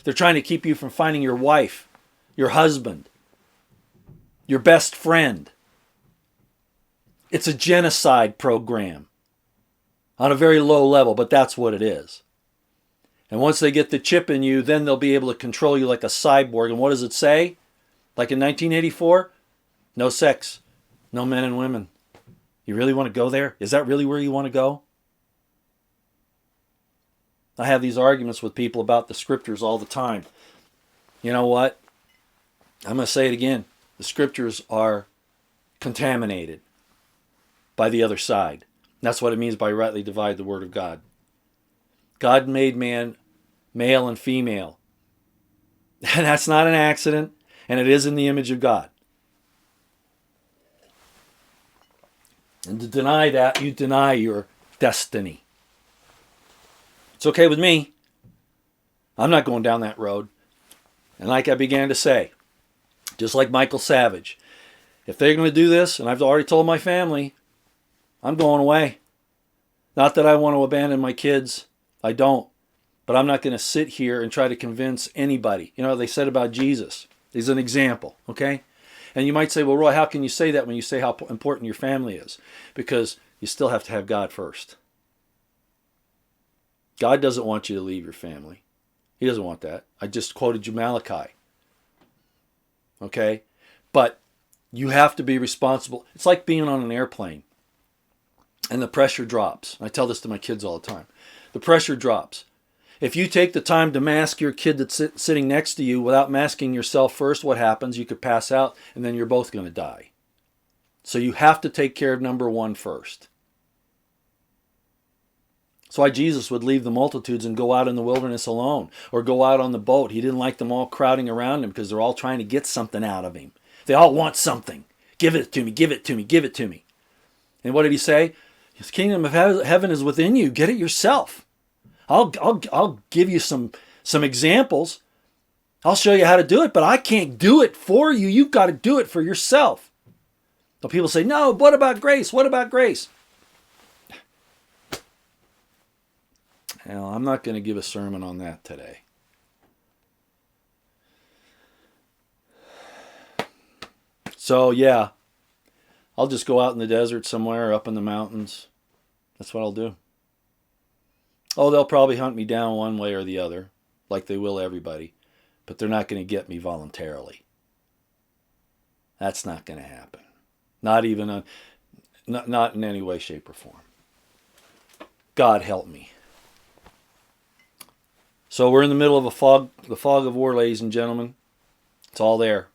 Speaker 1: They're trying to keep you from finding your wife, your husband, your best friend. It's a genocide program on a very low level, but that's what it is. And once they get the chip in you, then they'll be able to control you like a cyborg. And what does it say? Like in 1984? No sex, no men and women. You really want to go there? Is that really where you want to go? I have these arguments with people about the scriptures all the time. You know what? I'm going to say it again. The scriptures are contaminated by the other side. That's what it means by rightly divide the word of God. God made man male and female. And that's not an accident, and it is in the image of God. And to deny that, you deny your destiny. It's okay with me. I'm not going down that road. And like I began to say, just like Michael Savage, if they're going to do this, and I've already told my family, I'm going away. Not that I want to abandon my kids. I don't. But I'm not going to sit here and try to convince anybody. You know, they said about Jesus. He's an example, okay? And you might say, well, Roy, how can you say that when you say how important your family is? Because you still have to have God first. God doesn't want you to leave your family. He doesn't want that. I just quoted you Malachi. Okay? But you have to be responsible. It's like being on an airplane and the pressure drops. I tell this to my kids all the time. The pressure drops. If you take the time to mask your kid that's sitting next to you without masking yourself first, what happens? You could pass out and then you're both going to die. So you have to take care of number one first. That's why Jesus would leave the multitudes and go out in the wilderness alone or go out on the boat. He didn't like them all crowding around him because they're all trying to get something out of him. They all want something. Give it to me, give it to me, give it to me. And what did he say? The kingdom of heaven is within you. Get it yourself. I'll give you some examples. I'll show you how to do it, but I can't do it for you. You've got to do it for yourself. So people say, no, what about grace? What about grace? Well, I'm not going to give a sermon on that today. So, yeah, I'll just go out in the desert somewhere, up in the mountains. That's what I'll do. Oh, they'll probably hunt me down one way or the other, like they will everybody. But they're not going to get me voluntarily. That's not going to happen. Not even not in any way, shape, or form. God help me. So we're in the middle of the fog of war, ladies and gentlemen. It's all there.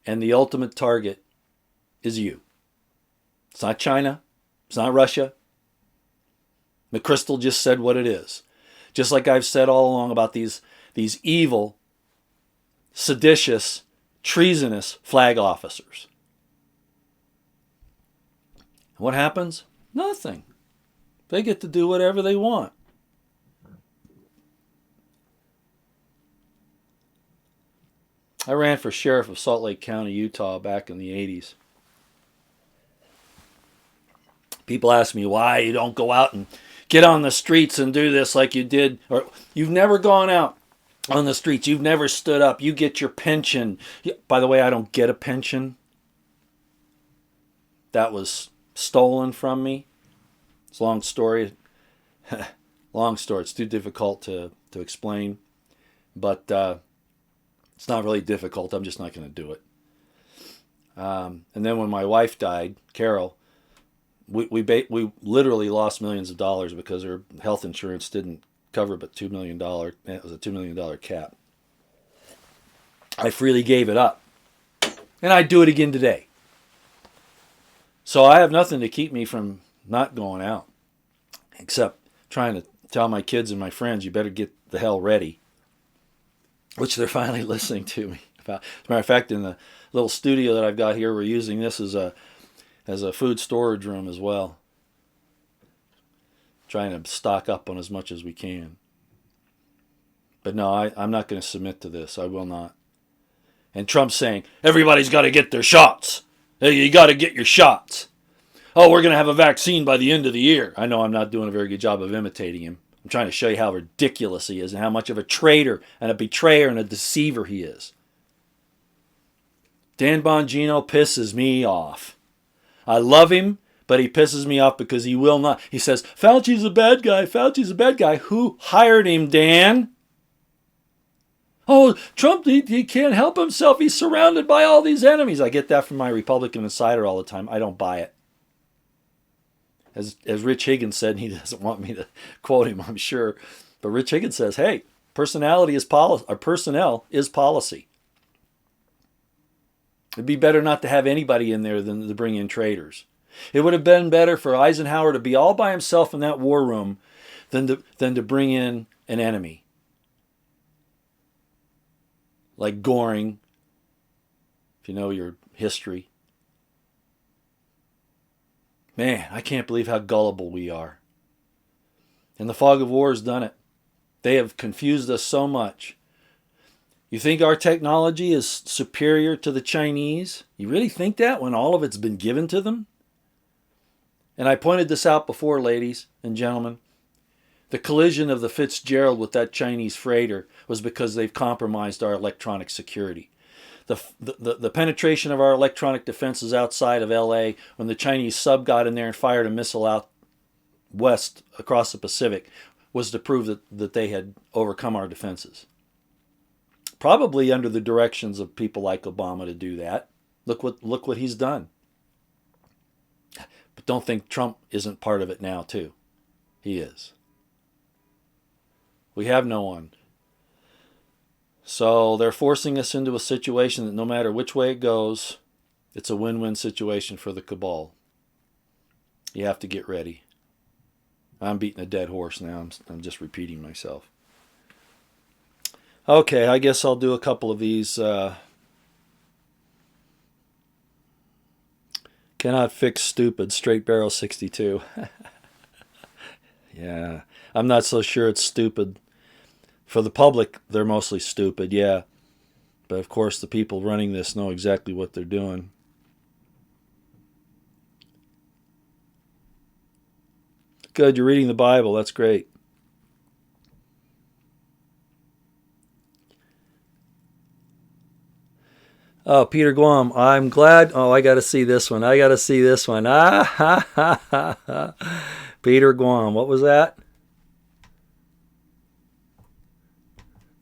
Speaker 1: And the ultimate target is you. It's not China. It's not Russia. McChrystal just said what it is. Just like I've said all along about these evil, seditious, treasonous flag officers. What happens? Nothing. They get to do whatever they want. I ran for sheriff of Salt Lake County, Utah back in the 80s. People ask me why you don't go out and get on the streets and do this like you did. Or you've never gone out on the streets. You've never stood up. You get your pension. By the way, I don't get a pension. That was stolen from me. It's a long story. Long story. It's too difficult to explain. But it's not really difficult. I'm just not going to do it. And then when my wife died, Carol, we literally lost millions of dollars because her health insurance didn't cover but $2 million. It was a $2 million cap. I freely gave it up. And I'd do it again today. So I have nothing to keep me from not going out, except trying to tell my kids and my friends, you better get the hell ready, which they're finally listening to me about. As a matter of fact, in the little studio that I've got here, we're using this as a food storage room as well. Trying to stock up on as much as we can. But no, I'm not going to submit to this. I will not. And Trump's saying, everybody's got to get their shots. Hey, you got to get your shots. Oh, we're going to have a vaccine by the end of the year. I know I'm not doing a very good job of imitating him. I'm trying to show you how ridiculous he is and how much of a traitor and a betrayer and a deceiver he is. Dan Bongino pisses me off. I love him, but he pisses me off because he will not. He says, Fauci's a bad guy. Fauci's a bad guy. Who hired him, Dan? Oh, Trump, he can't help himself. He's surrounded by all these enemies. I get that from my Republican insider all the time. I don't buy it. As Rich Higgins said, and he doesn't want me to quote him, I'm sure. But Rich Higgins says, hey, personality is policy, or personnel is policy. It'd be better not to have anybody in there than to bring in traitors. It would have been better for Eisenhower to be all by himself in that war room than to bring in an enemy. Like Goring, if you know your history. Man, I can't believe how gullible we are. And the fog of war has done it. They have confused us so much. You think our technology is superior to the Chinese? You really think that when all of it's been given to them? And I pointed this out before, ladies and gentlemen. The collision of the Fitzgerald with that Chinese freighter was because they've compromised our electronic security. The penetration of our electronic defenses outside of L.A. when the Chinese sub got in there and fired a missile out west across the Pacific was to prove that they had overcome our defenses. Probably under the directions of people like Obama to do that. Look what he's done. But don't think Trump isn't part of it now too. He is. We have no one. So they're forcing us into a situation that no matter which way it goes, it's a win-win situation for the cabal. You have to get ready. I'm beating a dead horse now. I'm just repeating myself. Okay, I guess I'll do a couple of these. Cannot fix stupid, straight barrel 62. Yeah, I'm not so sure it's stupid. For the public, they're mostly stupid, yeah. But of course, the people running this know exactly what they're doing. Good, you're reading the Bible. That's great. Oh, Peter Guam, I'm glad. Oh, I got to see this one. Ah, ha, ha, ha, ha. Peter Guam, what was that?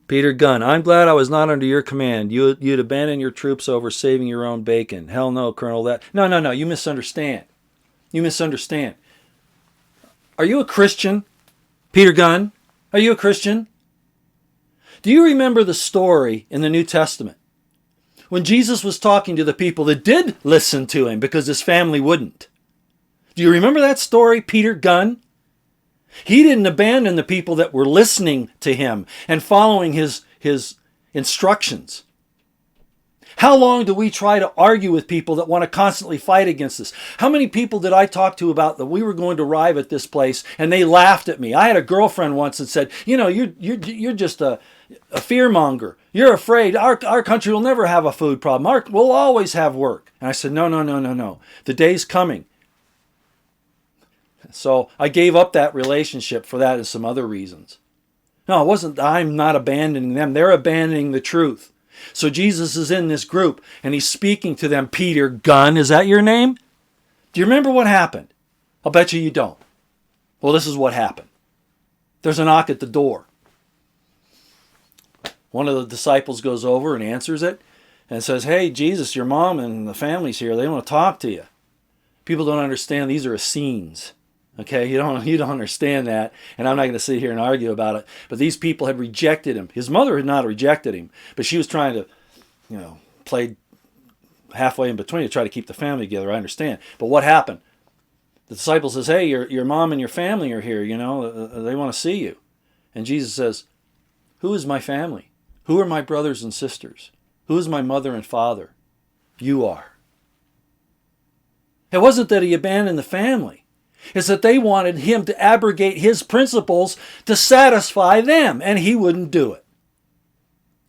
Speaker 1: Peter Gunn, I'm glad I was not under your command. You'd abandon your troops over saving your own bacon. Hell no, Colonel. No. You misunderstand. Are you a Christian? Peter Gunn, are you a Christian? Do you remember the story in the New Testament when Jesus was talking to the people that did listen to him because his family wouldn't? Do you remember that story, Peter Gunn? He didn't abandon the people that were listening to him and following his instructions. How long do we try to argue with people that want to constantly fight against us? How many people did I talk to about that we were going to arrive at this place and they laughed at me? I had a girlfriend once that said, you're just a fearmonger. You're afraid. Our country will never have a food problem. We'll always have work. And I said, no. The day's coming. So I gave up that relationship for that and some other reasons. No, it wasn't, I'm not abandoning them. They're abandoning the truth. So Jesus is in this group and he's speaking to them. Peter Gunn, is that your name? Do you remember what happened? I'll bet you don't. Well, this is what happened. There's a knock at the door. One of the disciples goes over and answers it and says, hey, Jesus, your mom and the family's here. They want to talk to you. People don't understand these are Essenes. Okay, you don't understand that, and I'm not going to sit here and argue about it. But these people had rejected him. His mother had not rejected him, but she was trying to, play halfway in between to try to keep the family together. I understand. But what happened? The disciple says, hey, your mom and your family are here. They want to see you. And Jesus says, who is my family? Who are my brothers and sisters? Who is my mother and father? You are. It wasn't that he abandoned the family. It's that they wanted him to abrogate his principles to satisfy them, and he wouldn't do it.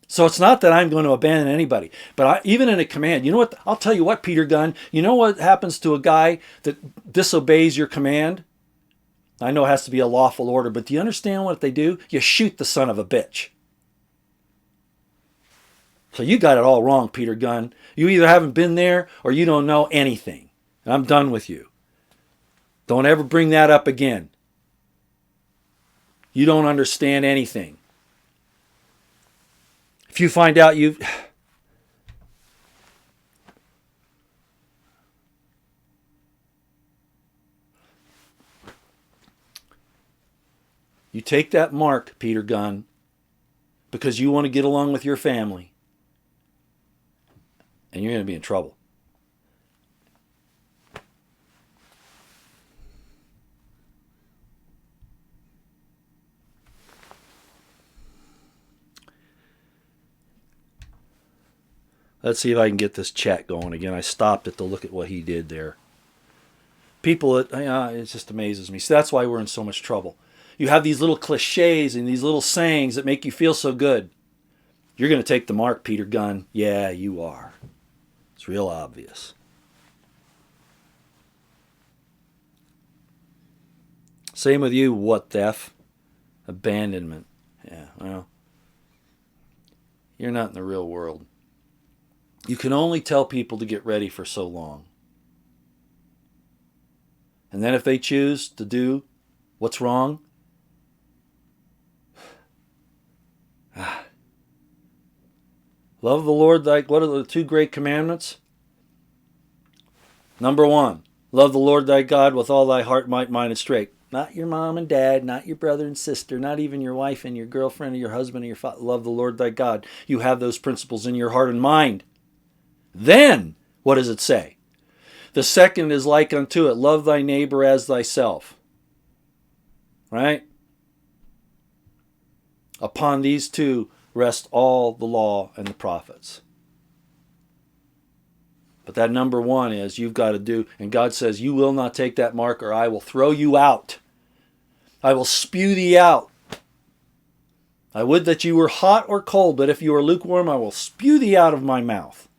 Speaker 1: So it's not that I'm going to abandon anybody, but even in a command, you know what? I'll tell you what, Peter Gunn, you know what happens to a guy that disobeys your command? I know it has to be a lawful order, but do you understand what they do? You shoot the son of a bitch. So you got it all wrong, Peter Gunn. You either haven't been there or you don't know anything. And I'm done with you. Don't ever bring that up again. You don't understand anything. If you find out you take that mark, Peter Gunn, because you want to get along with your family, and you're going to be in trouble. Let's see if I can get this chat going again. I stopped it to look at what he did there. People, it just amazes me. So that's why we're in so much trouble. You have these little cliches and these little sayings that make you feel so good. You're going to take the mark, Peter Gunn. Yeah, you are. It's real obvious. Same with you, what the F? Abandonment. Yeah, well, you're not in the real world. You can only tell people to get ready for so long. And then if they choose to do what's wrong, love the Lord, what are the two great commandments? Number 1, love the Lord thy God with all thy heart, might, mind, and strength. Not your mom and dad, not your brother and sister, not even your wife and your girlfriend or your husband or your father. Love the Lord thy God. You have those principles in your heart and mind. Then, what does it say? The second is like unto it, love thy neighbor as thyself. Right? Upon these two rest all the law and the prophets. But that number 1 is you've got to do, and God says, you will not take that mark or I will throw you out. I will spew thee out. I would that you were hot or cold, but if you are lukewarm, I will spew thee out of my mouth.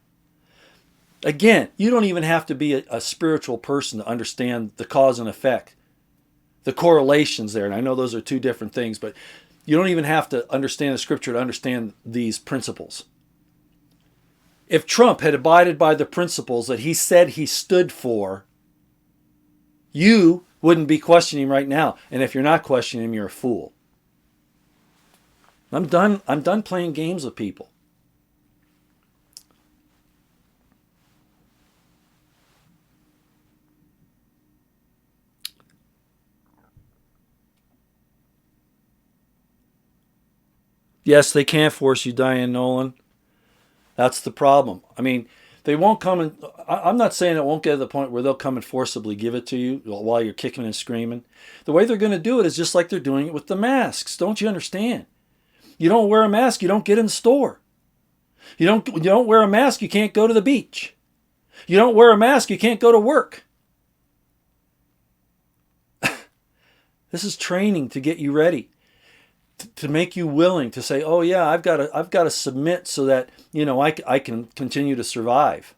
Speaker 1: Again, you don't even have to be a spiritual person to understand the cause and effect, the correlations there. And I know those are two different things, but you don't even have to understand the scripture to understand these principles. If Trump had abided by the principles that he said he stood for, you wouldn't be questioning him right now. And if you're not questioning him, you're a fool. I'm done playing games with people. Yes, they can't force you, Diane Nolan. That's the problem. I mean, they won't come and... I'm not saying it won't get to the point where they'll come and forcibly give it to you while you're kicking and screaming. The way they're going to do it is just like they're doing it with the masks. Don't you understand? You don't wear a mask, you don't get in the store. You don't wear a mask, you can't go to the beach. You don't wear a mask, you can't go to work. This is training to get you ready. To make you willing to say, oh yeah, I've got to submit so that I can continue to survive.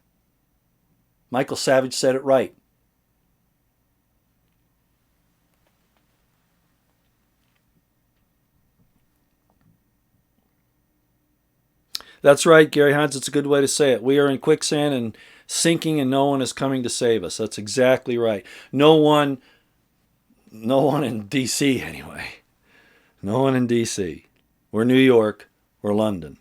Speaker 1: Michael Savage said it right. That's right, Gary Hines. It's a good way to say it. We are in quicksand and sinking, and no one is coming to save us. That's exactly right. No one, no one in D.C. anyway. No one in D.C. We're New York. We're London.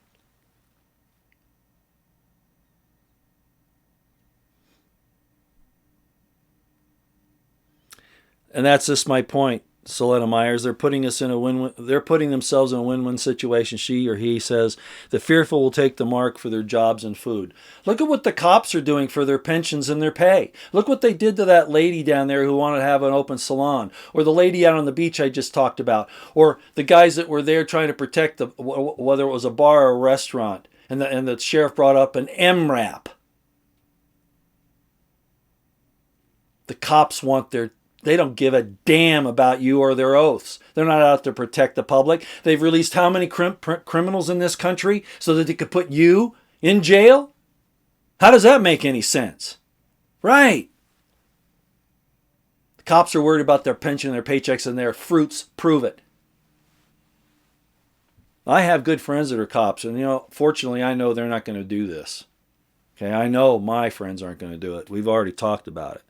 Speaker 1: And that's just my point, Soletta Myers. They're putting us in a win. They're putting themselves in a win-win situation. She or he says the fearful will take the mark for their jobs and food. Look at what the cops are doing for their pensions and their pay. Look what they did to that lady down there who wanted to have an open salon, or the lady out on the beach I just talked about, or the guys that were there trying to protect whether it was a bar or a restaurant, and the sheriff brought up an MRAP. The cops want their They don't give a damn about you or their oaths. They're not out to protect the public. They've released how many criminals in this country so that they could put you in jail? How does that make any sense? Right. The cops are worried about their pension, their paychecks, and their fruits prove it. I have good friends that are cops, and fortunately I know they're not going to do this. Okay, I know my friends aren't going to do it. We've already talked about it.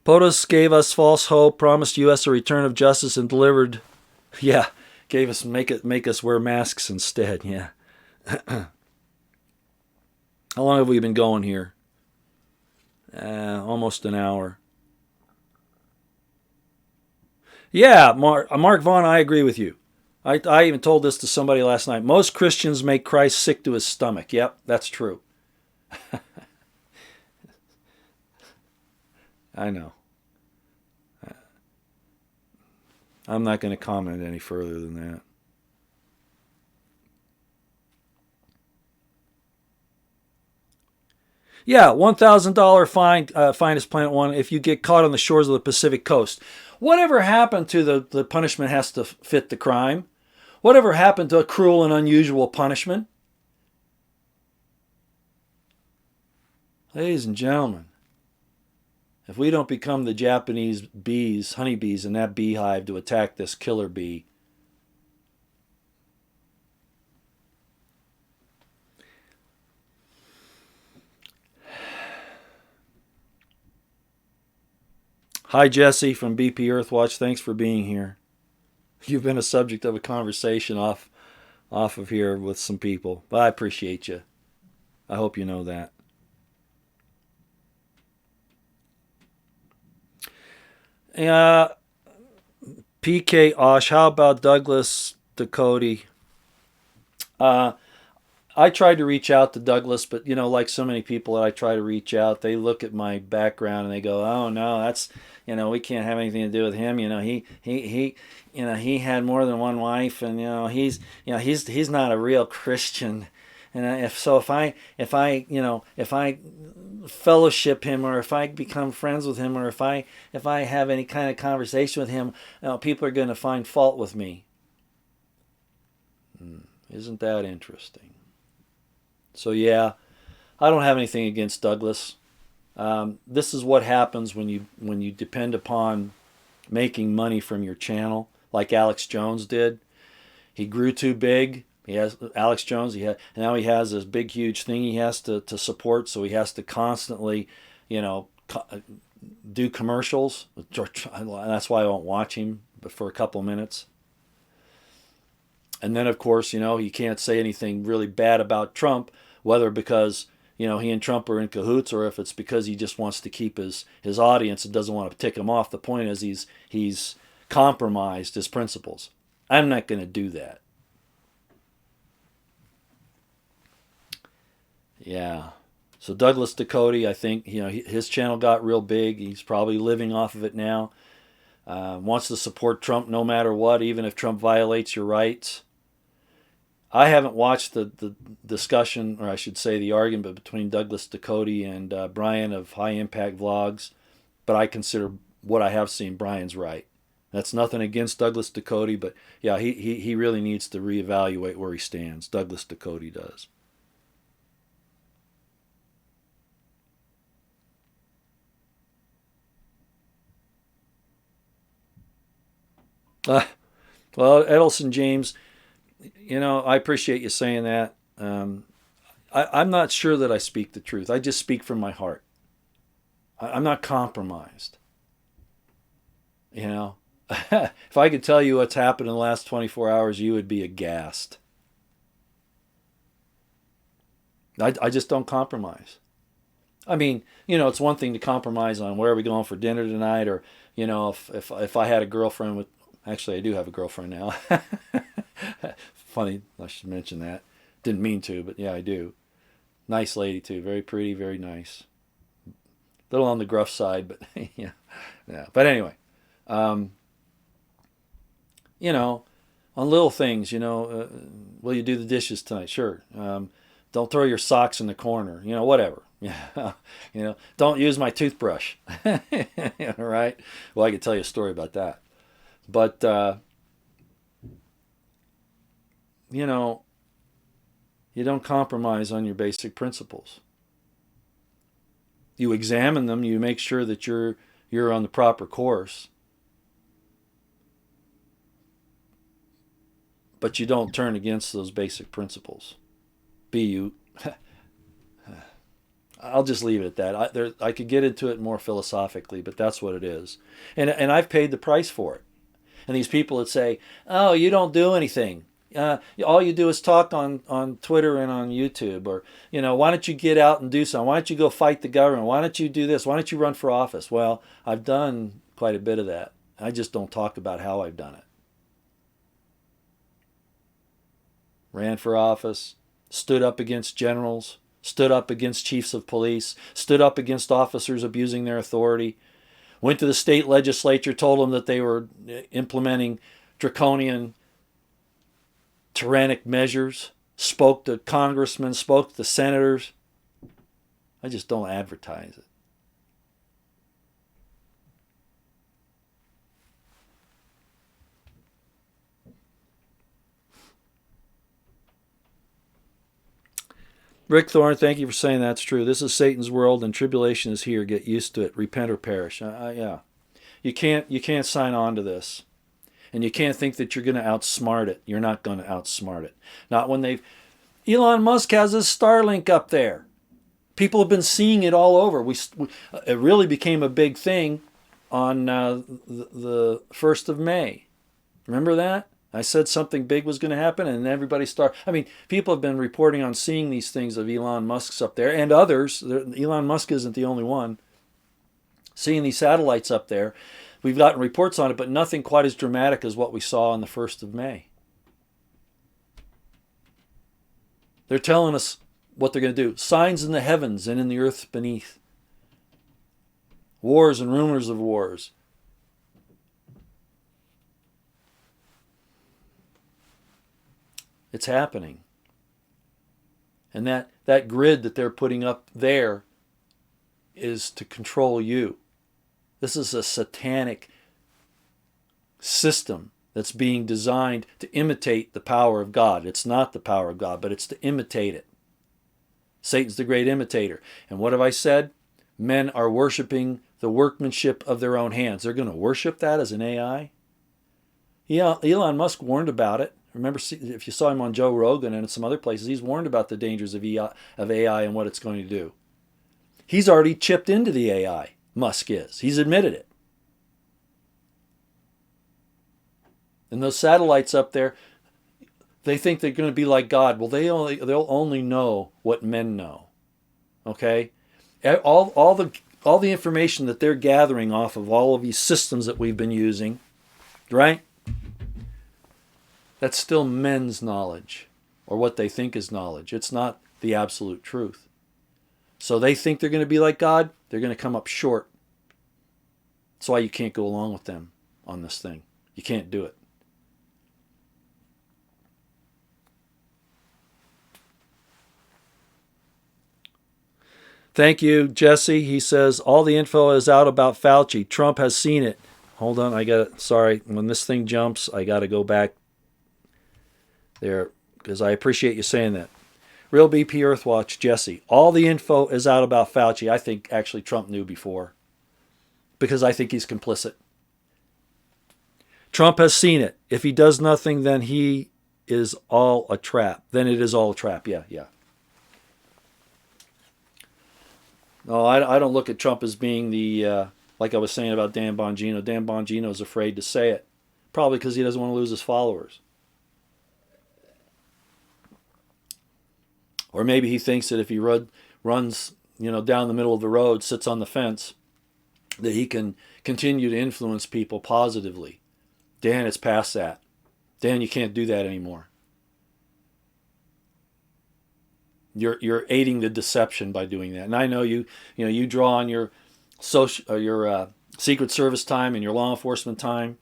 Speaker 1: POTUS gave us false hope, promised U.S. a return of justice, and delivered. Yeah, gave us make us wear masks instead. Yeah. How long have we been going here? Almost an hour. Yeah, Mark Vaughn, I agree with you. I even told this to somebody last night. Most Christians make Christ sick to his stomach. Yep, that's true. I know. I'm not going to comment any further than that. Yeah, $1,000 fine. Fine is Planet One if you get caught on the shores of the Pacific Coast. Whatever happened to the punishment has to fit the crime? Whatever happened to a cruel and unusual punishment? Ladies and gentlemen, if we don't become the Japanese bees, honeybees in that beehive to attack this killer bee, hi, Jesse from BP Earthwatch. Thanks for being here. You've been a subject of a conversation off of here with some people, but I appreciate you. I hope you know that. PK Osh, how about Douglas Ducote? I tried to reach out to Douglas, but like so many people that I try to reach out, they look at my background and they go, "Oh no, that's we can't have anything to do with him. He had more than one wife, and he's not a real Christian." And if I fellowship him, or if I become friends with him, or if I have any kind of conversation with him, people are going to find fault with me. Isn't that interesting? So yeah, I don't have anything against Douglas. This is what happens when you depend upon making money from your channel, like Alex Jones did. He grew too big. He has Alex Jones. Now he has this big, huge thing he has to support. So he has to constantly, do commercials. That's why I won't watch him, but for a couple of minutes. And then, of course, he can't say anything really bad about Trump, whether because he and Trump are in cahoots, or if it's because he just wants to keep his audience and doesn't want to tick him off. The point is he's compromised his principles. I'm not going to do that. Yeah. So Douglas Ducote, I think his channel got real big. He's probably living off of it now. Wants to support Trump no matter what, even if Trump violates your rights. I haven't watched the discussion, or I should say the argument between Douglas Ducote and Brian of High Impact Vlogs, but I consider what I have seen, Brian's right. That's nothing against Douglas Ducote, but yeah, he really needs to reevaluate where he stands. Douglas Ducote does. Well, Edelson James, I appreciate you saying that. I'm not sure that I speak the truth. I just speak from my heart. I'm not compromised. If I could tell you what's happened in the last 24 hours, you would be aghast. I just don't compromise. I mean, it's one thing to compromise on where are we going for dinner tonight, or if I had a girlfriend with, actually I do have a girlfriend now. Funny, I should mention that. Didn't mean to, but yeah, I do. Nice lady too, very pretty, very nice. Little on the gruff side, but yeah. But anyway, on little things, will you do the dishes tonight? Sure. Don't throw your socks in the corner, whatever. Don't use my toothbrush. Right? Well, I could tell you a story about that. But, you don't compromise on your basic principles. You examine them, you make sure that you're on the proper course. But you don't turn against those basic principles. I'll just leave it at that. I could get into it more philosophically, but that's what it is. And I've paid the price for it. And these people that say, oh, you don't do anything. All you do is talk on Twitter and on YouTube. Or, why don't you get out and do something? Why don't you go fight the government? Why don't you do this? Why don't you run for office? Well, I've done quite a bit of that. I just don't talk about how I've done it. Ran for office, stood up against generals, stood up against chiefs of police, stood up against officers abusing their authority, went to the state legislature, told them that they were implementing draconian, tyrannic measures, spoke to congressmen, spoke to senators. I just don't advertise it. Rick Thorne, thank you for saying that's true. This is Satan's world, and tribulation is here. Get used to it. Repent or perish. Yeah, you can't sign on to this, and you can't think that you're going to outsmart it. You're not going to outsmart it. Not when Elon Musk has his Starlink up there. People have been seeing it all over. It really became a big thing on the 1st of May. Remember that? I said something big was going to happen, and everybody people have been reporting on seeing these things of Elon Musk's up there, and others. Elon Musk isn't the only one. Seeing these satellites up there. We've gotten reports on it, but nothing quite as dramatic as what we saw on the 1st of May. They're telling us what they're going to do. Signs in the heavens and in the earth beneath. Wars and rumors of wars. It's happening. And that grid that they're putting up there is to control you. This is a satanic system that's being designed to imitate the power of God. It's not the power of God, but it's to imitate it. Satan's the great imitator. And what have I said? Men are worshiping the workmanship of their own hands. They're going to worship that as an AI? Yeah, Elon Musk warned about it. Remember, if you saw him on Joe Rogan and in some other places, he's warned about the dangers of AI and what it's going to do. He's already chipped into the AI. Musk is. He's admitted it. And those satellites up there, they think they're going to be like God. Well, they'll only know what men know. Okay? All the information that they're gathering off of all of these systems that we've been using, right? That's still men's knowledge, or what they think is knowledge. It's not the absolute truth. So they think they're going to be like God. They're going to come up short. That's why you can't go along with them on this thing. You can't do it. Thank you, Jesse. He says, all the info is out about Fauci. Trump has seen it. Hold on, sorry. When this thing jumps, I got to go back there, because I appreciate you saying that. Real BP Earthwatch, Jesse. All the info is out about Fauci. I think actually Trump knew before, because I think he's complicit. Trump has seen it. If he does nothing, then he is all a trap. Then it is all a trap. Yeah, yeah. No, I don't look at Trump as being like I was saying about Dan Bongino. Dan Bongino is afraid to say it, probably because he doesn't want to lose his followers. Or maybe he thinks that if he runs, down the middle of the road, sits on the fence, that he can continue to influence people positively. Dan is past that. Dan, you can't do that anymore. You're aiding the deception by doing that. And I know you draw on your Secret Service time and your law enforcement time.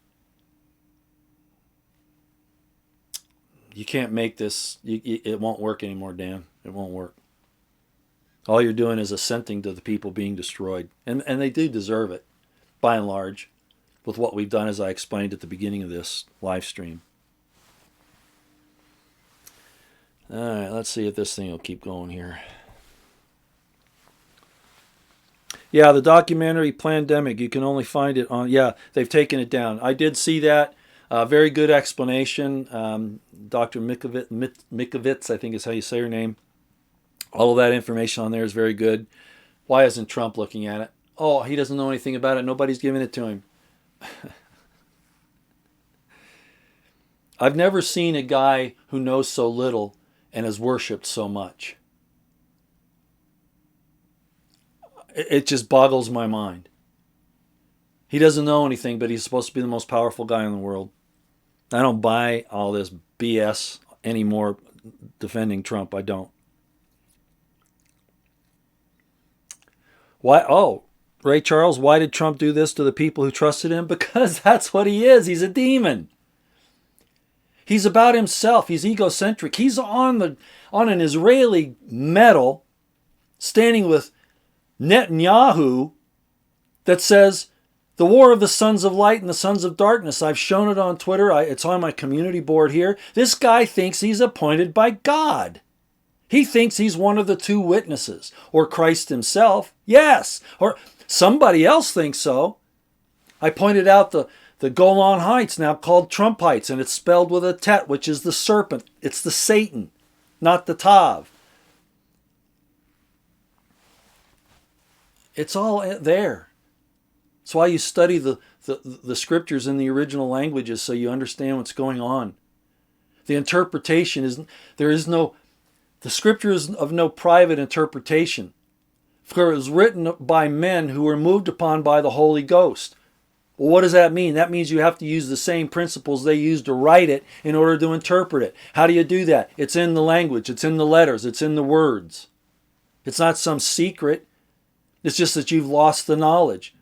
Speaker 1: You can't make this. It won't work anymore, Dan. It won't work. All you're doing is assenting to the people being destroyed, and they do deserve it, by and large, with what we've done, as I explained at the beginning of this live stream. All right, let's see if this thing will keep going here. Yeah, the documentary Plandemic, you can only find it on, they've taken it down. I did see that. Very good explanation. Dr. Mikovits, I think is how you say her name. All of that information on there is very good. Why isn't Trump looking at it? Oh, he doesn't know anything about it. Nobody's giving it to him. I've never seen a guy who knows so little and has worshipped so much. It just boggles my mind. He doesn't know anything, but he's supposed to be the most powerful guy in the world. I don't buy all this BS anymore defending Trump. I don't. Why? Oh, Ray Charles, why did Trump do this to the people who trusted him? Because that's what he is. He's a demon. He's about himself. He's egocentric. He's on an Israeli medal standing with Netanyahu that says, the war of the sons of light and the sons of darkness. I've shown it on Twitter. It's on my community board here. This guy thinks he's appointed by God. He thinks he's one of the two witnesses. Or Christ himself. Yes. Or somebody else thinks so. I pointed out the Golan Heights, now called Trump Heights, and it's spelled with a tet, which is the serpent. It's the Satan, not the Tav. It's all there. That's why you study the scriptures in the original languages, so you understand what's going on. The interpretation the scripture is of no private interpretation. For it was written by men who were moved upon by the Holy Ghost. Well, what does that mean? That means you have to use the same principles they used to write it in order to interpret it. How do you do that? It's in the language. It's in the letters. It's in the words. It's not some secret. It's just that you've lost the knowledge.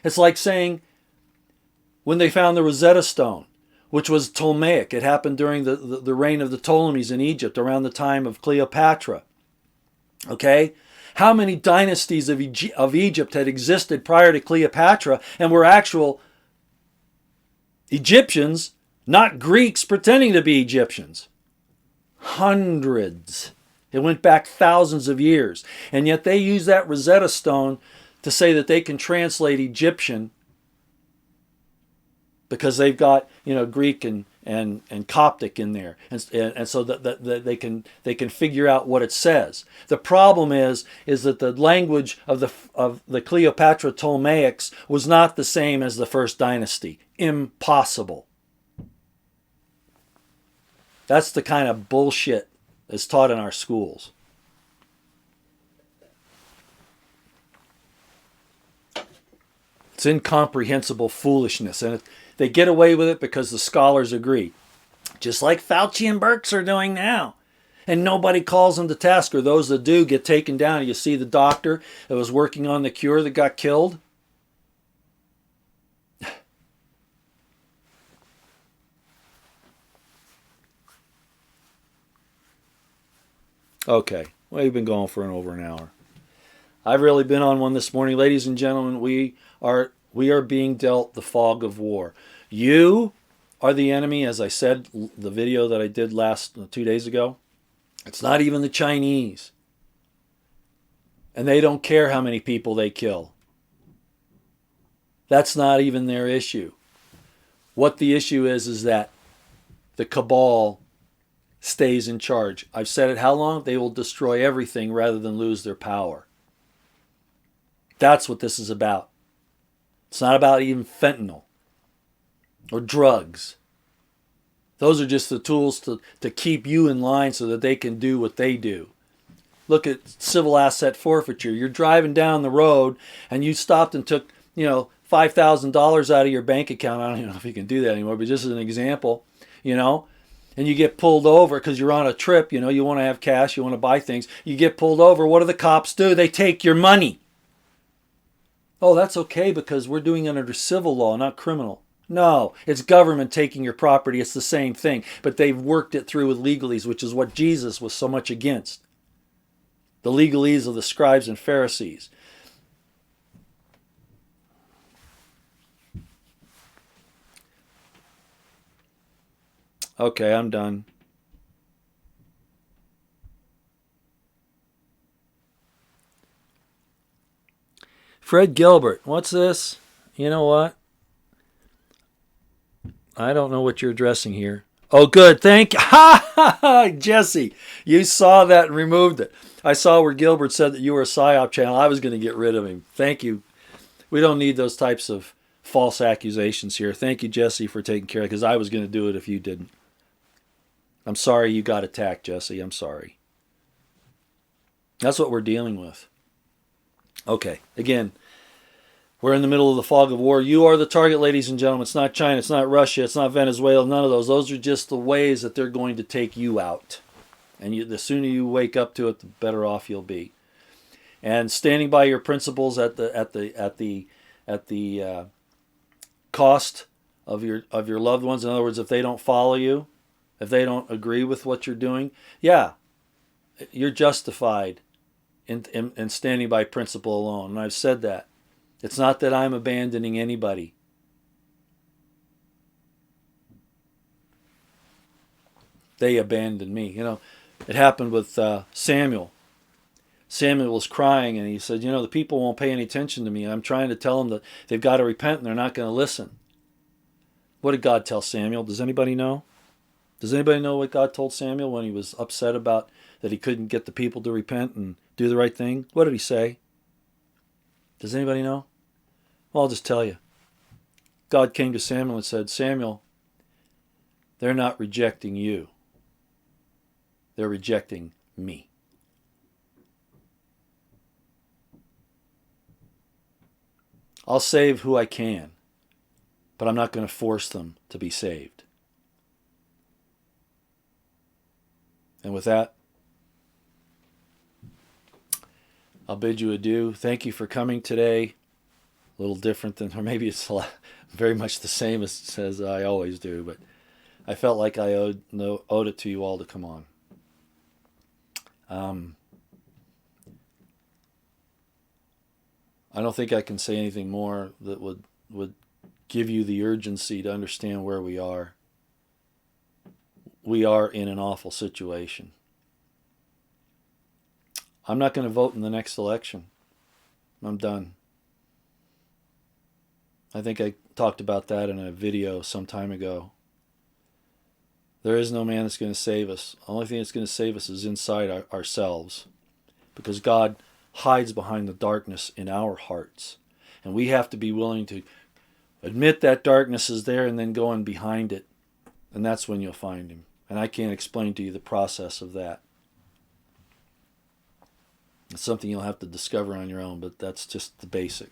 Speaker 1: It's like saying when they found the Rosetta Stone, which was Ptolemaic. It happened during the reign of the Ptolemies in Egypt around the time of Cleopatra. Okay? How many dynasties of Egypt had existed prior to Cleopatra and were actual Egyptians, not Greeks pretending to be Egyptians? Hundreds. It went back thousands of years. And yet they use that Rosetta Stone to say that they can translate Egyptian because they've got, Greek and Coptic in there, and so that they can figure out what it says. The problem is that the language of the Cleopatra Ptolemaics was not the same as the first dynasty. Impossible. That's the kind of bullshit that's taught in our schools. It's incomprehensible foolishness, and they get away with it because the scholars agree. Just like Fauci and Birx are doing now. And nobody calls them to task, or those that do get taken down. You see the doctor that was working on the cure that got killed? Okay, well, we've been going for over an hour. I've really been on one this morning. Ladies and gentlemen, we are being dealt the fog of war. You are the enemy, as I said, the video that I did 2 days ago. It's not even the Chinese. And they don't care how many people they kill. That's not even their issue. What the issue is that the cabal stays in charge. I've said it how long? They will destroy everything rather than lose their power. That's what this is about. It's not about even fentanyl or drugs. Those are just the tools to keep you in line so that they can do what they do. Look at civil asset forfeiture. You're driving down the road and you stopped and took, $5,000 out of your bank account. I don't even know if you can do that anymore, but just as an example, and you get pulled over because you're on a trip, you want to have cash, you want to buy things. You get pulled over. What do the cops do? They take your money. Oh, that's okay because we're doing it under civil law, not criminal. No, it's government taking your property. It's the same thing. But they've worked it through with legalese, which is what Jesus was so much against. The legalese of the scribes and Pharisees. Okay, I'm done. Fred Gilbert, what's this? You know what? I don't know what you're addressing here. Oh, good. Thank you. Ha ha ha! Jesse, you saw that and removed it. I saw where Gilbert said that you were a PSYOP channel. I was going to get rid of him. Thank you. We don't need those types of false accusations here. Thank you, Jesse, for taking care of it, because I was going to do it if you didn't. I'm sorry you got attacked, Jesse. I'm sorry. That's what we're dealing with. Okay, again, we're in the middle of the fog of war. You are the target, ladies and gentlemen. It's not China. It's not Russia. It's not Venezuela. None of those. Those are just the ways that they're going to take you out. And the sooner you wake up to it, the better off you'll be. And standing by your principles at the cost of your loved ones. In other words, if they don't follow you, if they don't agree with what you're doing, yeah, you're justified in standing by principle alone. And I've said that. It's not that I'm abandoning anybody. They abandoned me. It happened with Samuel. Samuel was crying and he said, the people won't pay any attention to me. I'm trying to tell them that they've got to repent and they're not going to listen. What did God tell Samuel? Does anybody know? Does anybody know what God told Samuel when he was upset about that he couldn't get the people to repent and do the right thing? What did he say? Does anybody know? Well, I'll just tell you. God came to Samuel and said, Samuel, they're not rejecting you. They're rejecting me. I'll save who I can, but I'm not going to force them to be saved. And with that, I'll bid you adieu. Thank you for coming today. A little different than, or maybe it's very much the same as I always do, but I felt like I owed it to you all to come on. I don't think I can say anything more that would give you the urgency to understand where we are. We are in an awful situation. I'm not going to vote in the next election. I'm done. I think I talked about that in a video some time ago. There is no man that's going to save us. The only thing that's going to save us is inside ourselves. Because God hides behind the darkness in our hearts. And we have to be willing to admit that darkness is there and then go in behind it. And that's when you'll find him. And I can't explain to you the process of that. It's something you'll have to discover on your own, but that's just the basic.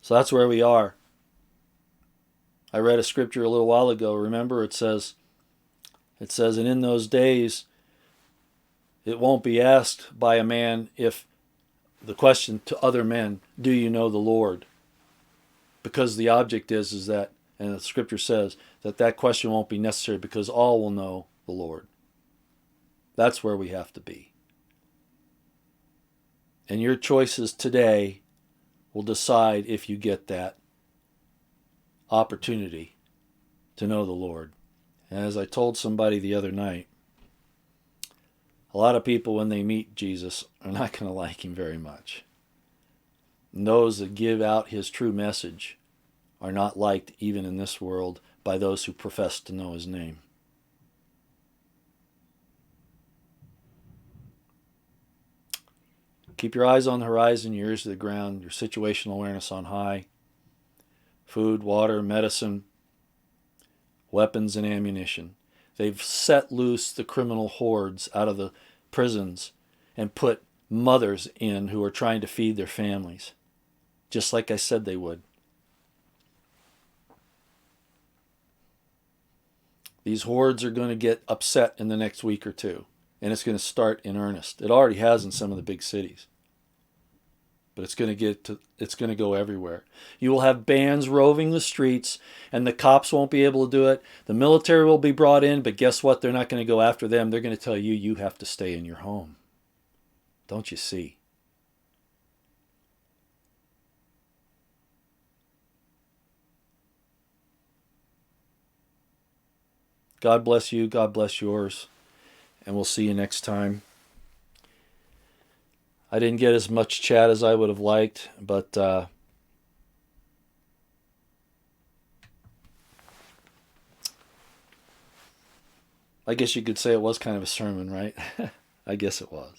Speaker 1: So that's where we are. I read a scripture a little while ago. Remember, it says, and in those days, it won't be asked by a man if the question to other men, do you know the Lord? Because the object is that, and the scripture says, that question won't be necessary because all will know the Lord. That's where we have to be. And your choices today will decide if you get that opportunity to know the Lord. And as I told somebody the other night, a lot of people when they meet Jesus are not going to like him very much. And those that give out his true message are not liked even in this world by those who profess to know his name. Keep your eyes on the horizon, your ears to the ground, your situational awareness on high. Food, water, medicine, weapons, and ammunition. They've set loose the criminal hordes out of the prisons and put mothers in who are trying to feed their families, just like I said they would. These hordes are going to get upset in the next week or two, and it's going to start in earnest. It already has in some of the big cities, but it's going to go everywhere. You will have bands roving the streets, and the cops won't be able to do it. The military will be brought in, but guess what? They're not going to go after them. They're going to tell you, you have to stay in your home. Don't you see? God bless you. God bless yours. And we'll see you next time. I didn't get as much chat as I would have liked, but I guess you could say it was kind of a sermon, right? I guess it was.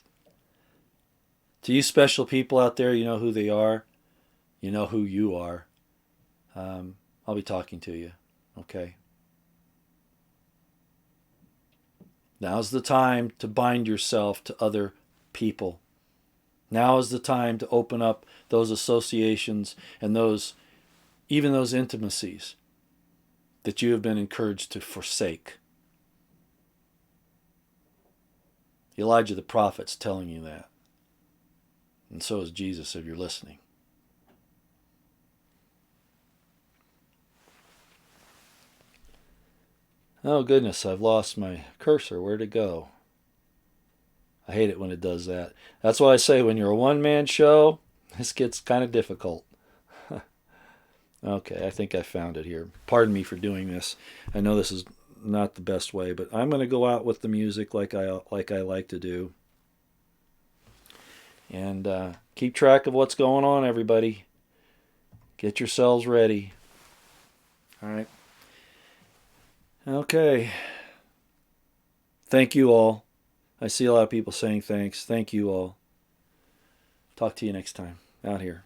Speaker 1: To you special people out there, you know who they are. You know who you are. I'll be talking to you. Okay? Now's the time to bind yourself to other people. Now is the time to open up those associations and even those intimacies that you have been encouraged to forsake. Elijah the prophet's telling you that. And so is Jesus, if you're listening. Oh goodness, I've lost my cursor. Where'd it go? I hate it when it does that. That's why I say when you're a one-man show, this gets kind of difficult. Okay, I think I found it here. Pardon me for doing this. I know this is not the best way, but I'm going to go out with the music like I like to do. And keep track of what's going on, everybody. Get yourselves ready. All right. Okay. Thank you all. I see a lot of people saying thanks. Thank you all. Talk to you next time. Out here.